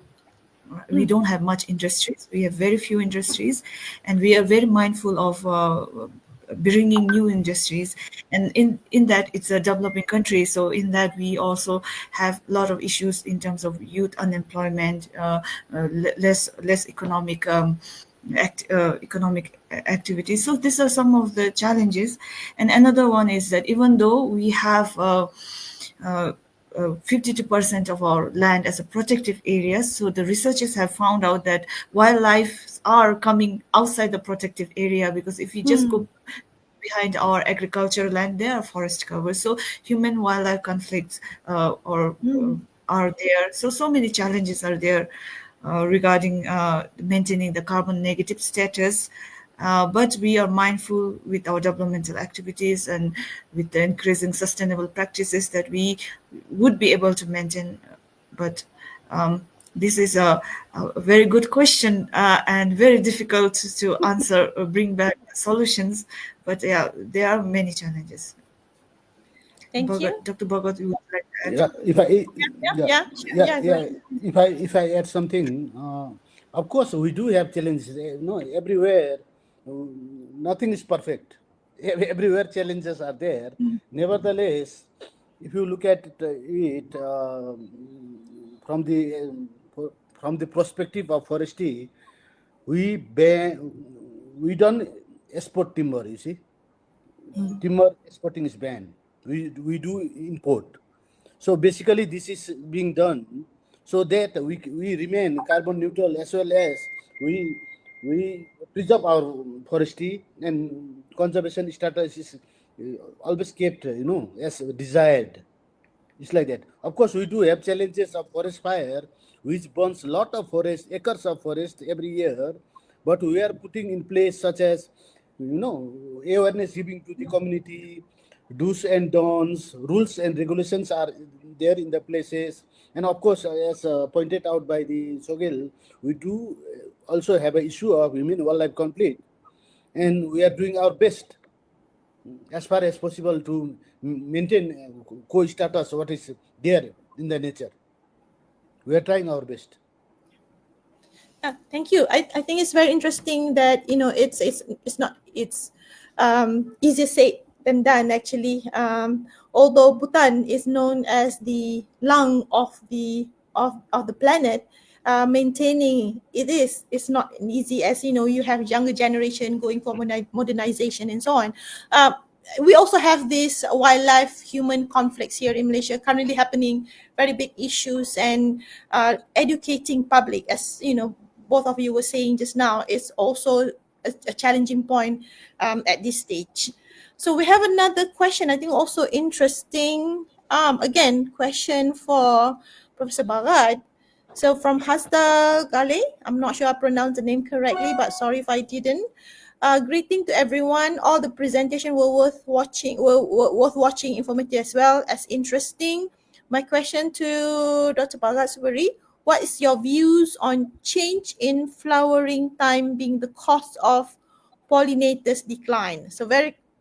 We don't have much industries. We have very few industries, and we are very mindful of bringing new industries. And in that, it's a developing country. So in that, we also have a lot of issues in terms of youth unemployment, less economic economic activities. So these are some of the challenges. And another one is that even though we have 52% of our land as a protective area. So the researchers have found out that wildlife are coming outside the protective area, because if you just go behind our agricultural land, there are forest covers. So human-wildlife conflicts are there. So many challenges are there regarding maintaining the carbon negative status. But we are mindful with our developmental activities and with the increasing sustainable practices that we would be able to maintain. But this is a very good question and very difficult to answer or bring back solutions. But yeah, there are many challenges. Thank you. Bhagat, Dr. Bhagat, you would like to add? Yeah, if I Go ahead. if I add something, of course we do have challenges. Everywhere, nothing is perfect. Everywhere challenges are there. Nevertheless, if you look at it from the perspective of forestry, we don't export timber. You see, timber exporting is banned. We do import. So basically, this is being done so that we remain carbon neutral, as well as we preserve our forestry, and conservation status is always kept, as desired. It's like that. Of course, we do have challenges of forest fire, which burns lot of forest, acres of forest every year. But we are putting in place such as, awareness giving to the community, do's and don'ts, rules and regulations are there in the places. And of course, as pointed out by the Chogyel, we do also have an issue of human-wildlife conflict, and we are doing our best as far as possible to maintain co-status what is there in the nature. We are trying our best. Thank you. I think it's very interesting that it's easier said than done actually. Although Bhutan is known as the lung of the planet, maintaining it's not easy, as you have younger generation going for modernization and so on. We also have this wildlife human conflicts here in Malaysia currently happening, very big issues, and educating public, as both of you were saying just now, is also a challenging point at this stage. So we have another question, I think also interesting. Again, question for Professor Bhagat. So from 𝙒𝙊𝙑𝙄𝙍𝙊𝙉, I'm not sure I pronounced the name correctly, but sorry if I didn't. Greeting to everyone. All the presentation were worth watching, informative as well as interesting. My question to Dr. Bhagat Suberi: what is your views on change in flowering time being the cause of pollinators decline? So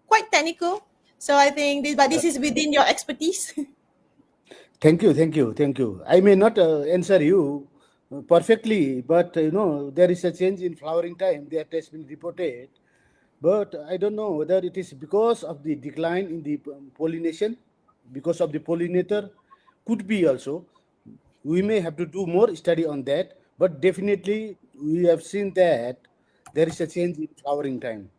quite technical. So I think this is within your expertise. Thank you. I may not answer you perfectly, but there is a change in flowering time that has been reported. But I don't know whether it is because of the decline in the pollination, because of the pollinator. Could be also. We may have to do more study on that, but definitely we have seen that there is a change in flowering time.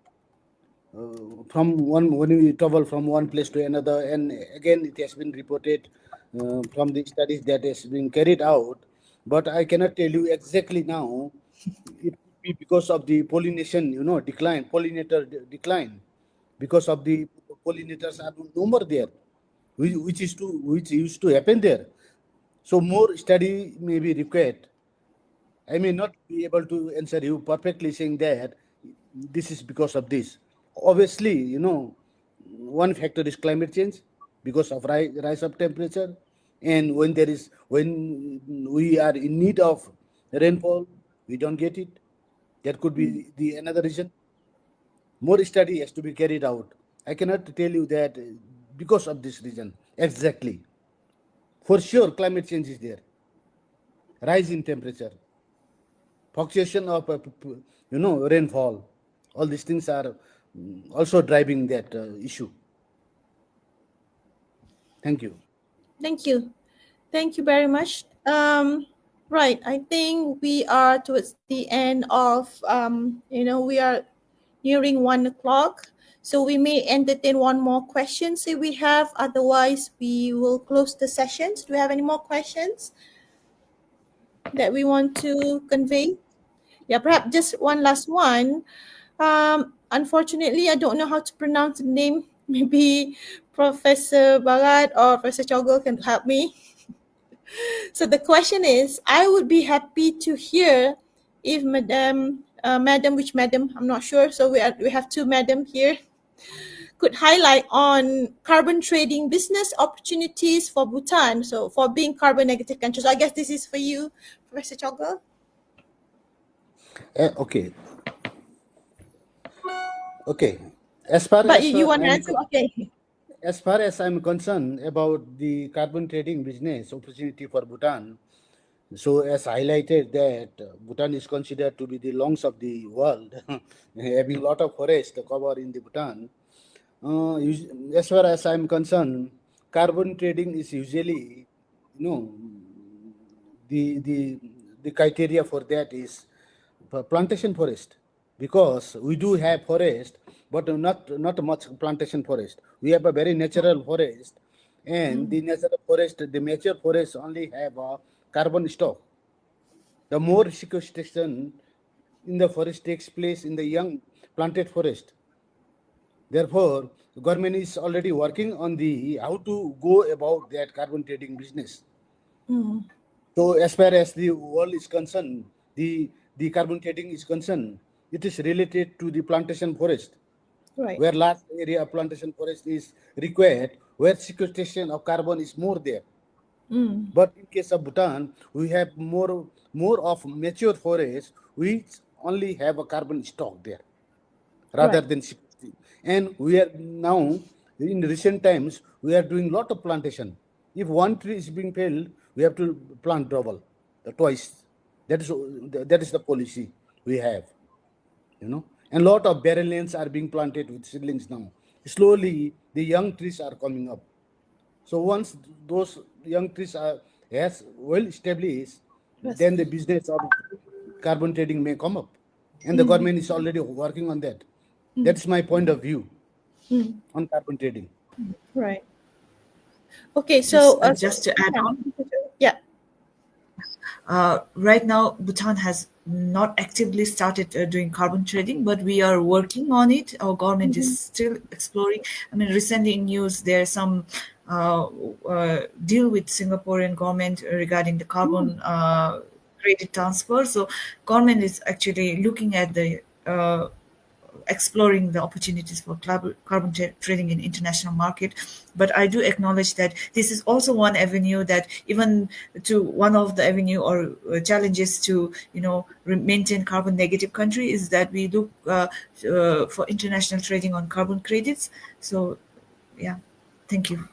When we travel from one place to another, and again it has been reported from the studies that has been carried out, but I cannot tell you exactly now. It could be because of the pollination, decline, decline, because of the pollinators are no more there, which used to happen there. So more study may be required. I may not be able to answer you perfectly saying that this is because of this. Obviously, one factor is climate change because of rise of temperature, and when we are in need of rainfall, we don't get it. That could be the another reason. More study has to be carried out. I cannot tell you that because of this reason exactly. For sure, climate change is there. Rise in temperature, fluctuation of rainfall. All these things are also driving that issue. Thank you. Thank you. Thank you very much. Right, I think we are towards the end of, we are nearing 1 o'clock. So we may entertain one more question if we have, otherwise we will close the sessions. Do we have any more questions that we want to convey? Yeah, perhaps just one last one. Unfortunately, I don't know how to pronounce the name. Maybe Professor Bhagat or Professor Chogyel can help me. So the question is, I would be happy to hear if Madam, which Madam, I'm not sure. So we have two Madam here, could highlight on carbon trading business opportunities for Bhutan. So for being carbon negative countries, I guess this is for you, Professor Chogyel. Okay. Okay. As far But as you want to I'm answer? Okay. as far as I'm concerned about the carbon trading business opportunity for Bhutan, so as highlighted that Bhutan is considered to be the lungs of the world, having a lot of forest cover in the Bhutan. As far as I'm concerned, carbon trading is usually, you know, the the the criteria for that is plantation forest, because we do have forest, but not much plantation forest. We have a very natural forest, and the natural forest, the mature forest only have a carbon stock. The more sequestration in the forest takes place in the young planted forest. Therefore, the government is already working on the how to go about that carbon trading business. So as far as the world is concerned, the carbon trading is concerned, it is related to the plantation forest, Right. where large area of plantation forest is required, where sequestration of carbon is more there. But in case of Bhutan, we have more of mature forest, which only have a carbon stock there, rather Right. than sequestration. And we are now, in recent times, we are doing lot of plantation. If one tree is being felled, we have to plant double, twice. That is the policy we have, And lot of barrel lanes are being planted with seedlings now. Slowly, the young trees are coming up. So once those young trees are as well established, Yes. then the business of carbon trading may come up, and the government is already working on that. That's my point of view on carbon trading. Right. Okay. So, Just to add yeah. on, Yeah. right now, Bhutan has not actively started doing carbon trading, but we are working on it. Our government is still exploring. I mean, recently in news, there's some deal with Singaporean government regarding the carbon credit transfer. So, government is actually looking at the exploring the opportunities for carbon trading in international market. But I do acknowledge that this is also one avenue that even to one of the avenue or challenges to maintain carbon negative country is that we look for international trading on carbon credits. So yeah, thank you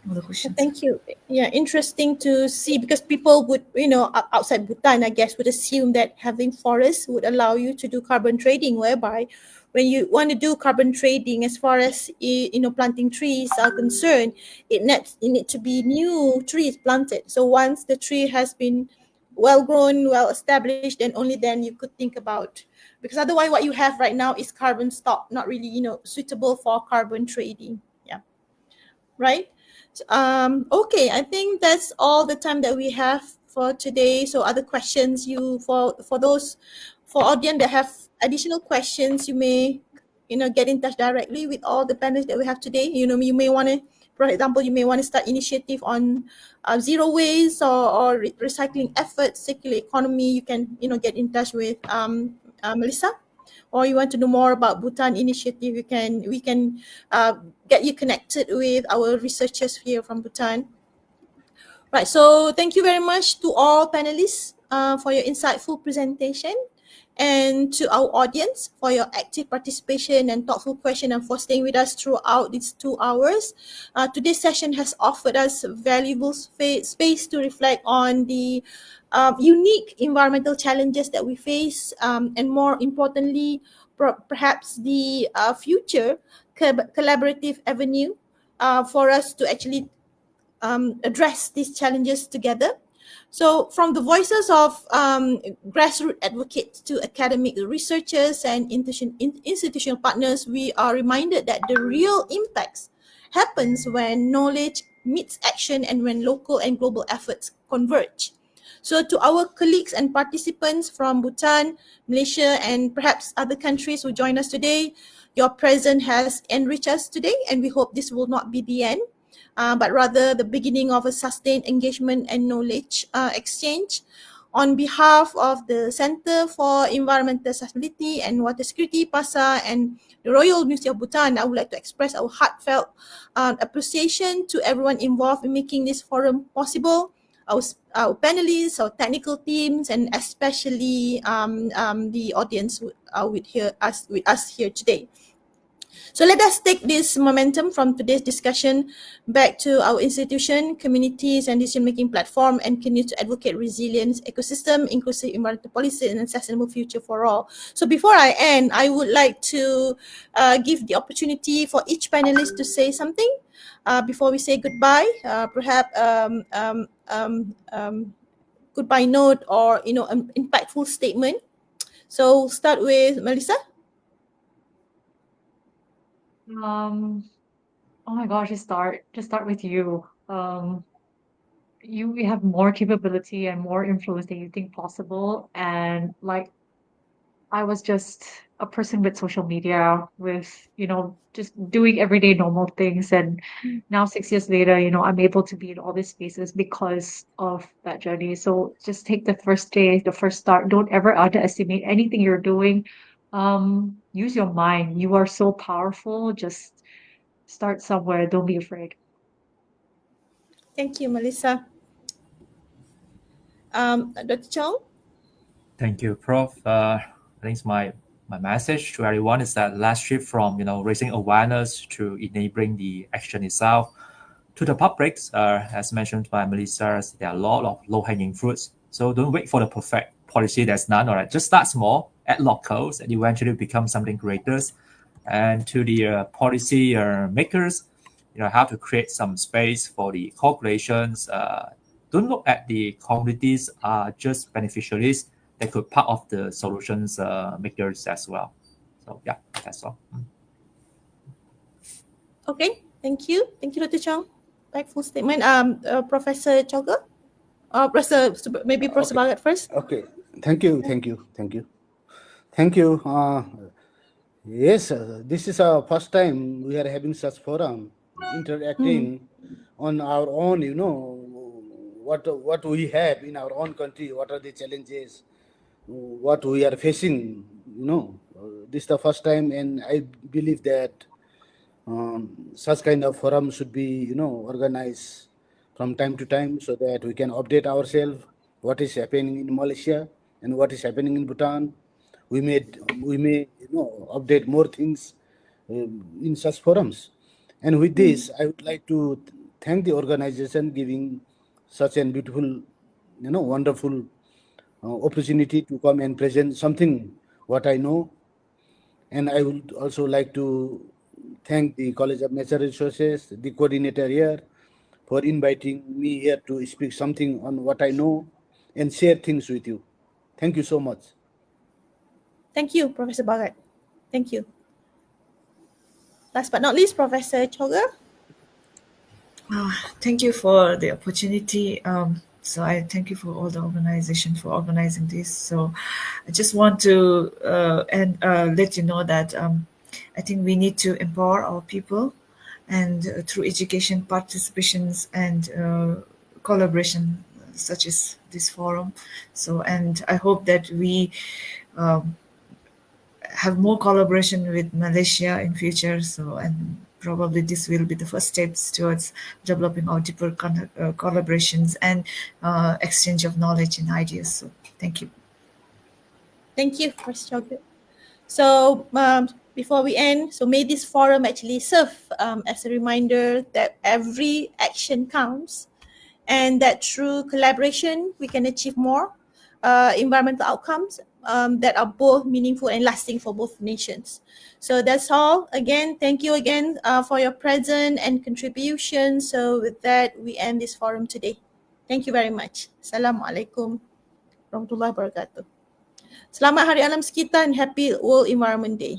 for the questions. Thank you. Yeah, interesting to see, because people would, outside Bhutan, I guess, would assume that having forests would allow you to do carbon trading, whereby when you want to do carbon trading, as far as, planting trees are concerned, it need to be new trees planted. So once the tree has been well grown, well established, then only then you could think about, because otherwise what you have right now is carbon stock, not really, suitable for carbon trading. Yeah. Right. Okay, I think that's all the time that we have for today. So other questions, for those, for audience that have additional questions, you may get in touch directly with all the panelists that we have today. You may want to, for example, you may want to start initiative on zero waste, or recycling efforts, circular economy. You can get in touch with Melissa. Or you want to know more about Bhutan initiative, we can get you connected with our researchers here from Bhutan. Right, so thank you very much to all panelists for your insightful presentation, and to our audience for your active participation and thoughtful question, and for staying with us throughout these 2 hours. Today's session has offered us valuable space to reflect on the unique environmental challenges that we face, and more importantly, perhaps the future collaborative avenue for us to actually address these challenges together. So from the voices of grassroots advocates to academic researchers and institutional partners, we are reminded that the real impacts happens when knowledge meets action and when local and global efforts converge. So to our colleagues and participants from Bhutan, Malaysia, and perhaps other countries who join us today, your presence has enriched us today, and we hope this will not be the end, but rather the beginning of a sustained engagement and knowledge exchange. On behalf of the Center for Environmental Sustainability and Water Security, IPASA, and the Royal University of Bhutan, I would like to express our heartfelt appreciation to everyone involved in making this forum possible, our panelists, our technical teams, and especially the audience with us here today. So let us take this momentum from today's discussion back to our institution, communities, and decision-making platform, and continue to advocate resilience, ecosystem, inclusive environmental policy, and a sustainable future for all. So before I end, I would like to give the opportunity for each panelist to say something before we say goodbye. Perhaps goodbye note or an impactful statement. So start with Melissa. Oh my gosh, just start with you. You have more capability and more influence than you think possible. And like, I was just a person with social media, with, just doing everyday normal things. And now 6 years later, I'm able to be in all these spaces because of that journey. So just take the first day, the first start. Don't ever underestimate anything you're doing. Use your mind. You are so powerful. Just start somewhere. Don't be afraid. Thank you, Melissa. Dr. Choong? Thank you, Prof. I think my message to everyone is that let's shift from raising awareness to enabling the action itself to the publics. As mentioned by Melissa, there are a lot of low-hanging fruits. So don't wait for the perfect policy. There's none. All right, just start small, add locals, and eventually become something greater. And to the policy makers, have to create some space for the corporations. Don't look at the communities are just beneficiaries. They could part of the solutions makers as well. So yeah, that's all. Okay, thank you. Thank you, Dr. Choong. Full statement. Professor Chogyel? Maybe Professor Bhagat first. Okay. Thank you. Yes, this is our first time we are having such forum, interacting on our own, what we have in our own country, what are the challenges, what we are facing, this is the first time, and I believe that such kind of forum should be, organized from time to time so that we can update ourselves what is happening in Malaysia and what is happening in Bhutan. We may update more things in such forums. And with this, I would like to thank the organization giving such a beautiful, wonderful opportunity to come and present something what I know. And I would also like to thank the College of Natural Resources, the coordinator here, for inviting me here to speak something on what I know and share things with you. Thank you so much. Thank you, Professor Bhagat. Thank you. Last but not least, Professor Chogyel. Thank you for the opportunity. So I thank you for all the organization for organizing this. So I just want to let you know that I think we need to empower our people, and through education, participations, and collaboration, such as this forum. So, and I hope that we have more collaboration with Malaysia in future. So, and probably this will be the first steps towards developing our deeper collaborations and exchange of knowledge and ideas. So thank you. Thank you, Professor Chogyel. So before we end, so may this forum actually serve as a reminder that every action counts, and that through collaboration we can achieve more environmental outcomes that are both meaningful and lasting for both nations. So that's all. Again, thank you again for your presence and contribution. So with that, we end this forum today. Thank you very much. Assalamualaikum warahmatullahi wabarakatuh. Selamat Hari Alam Sekitar and Happy World Environment Day.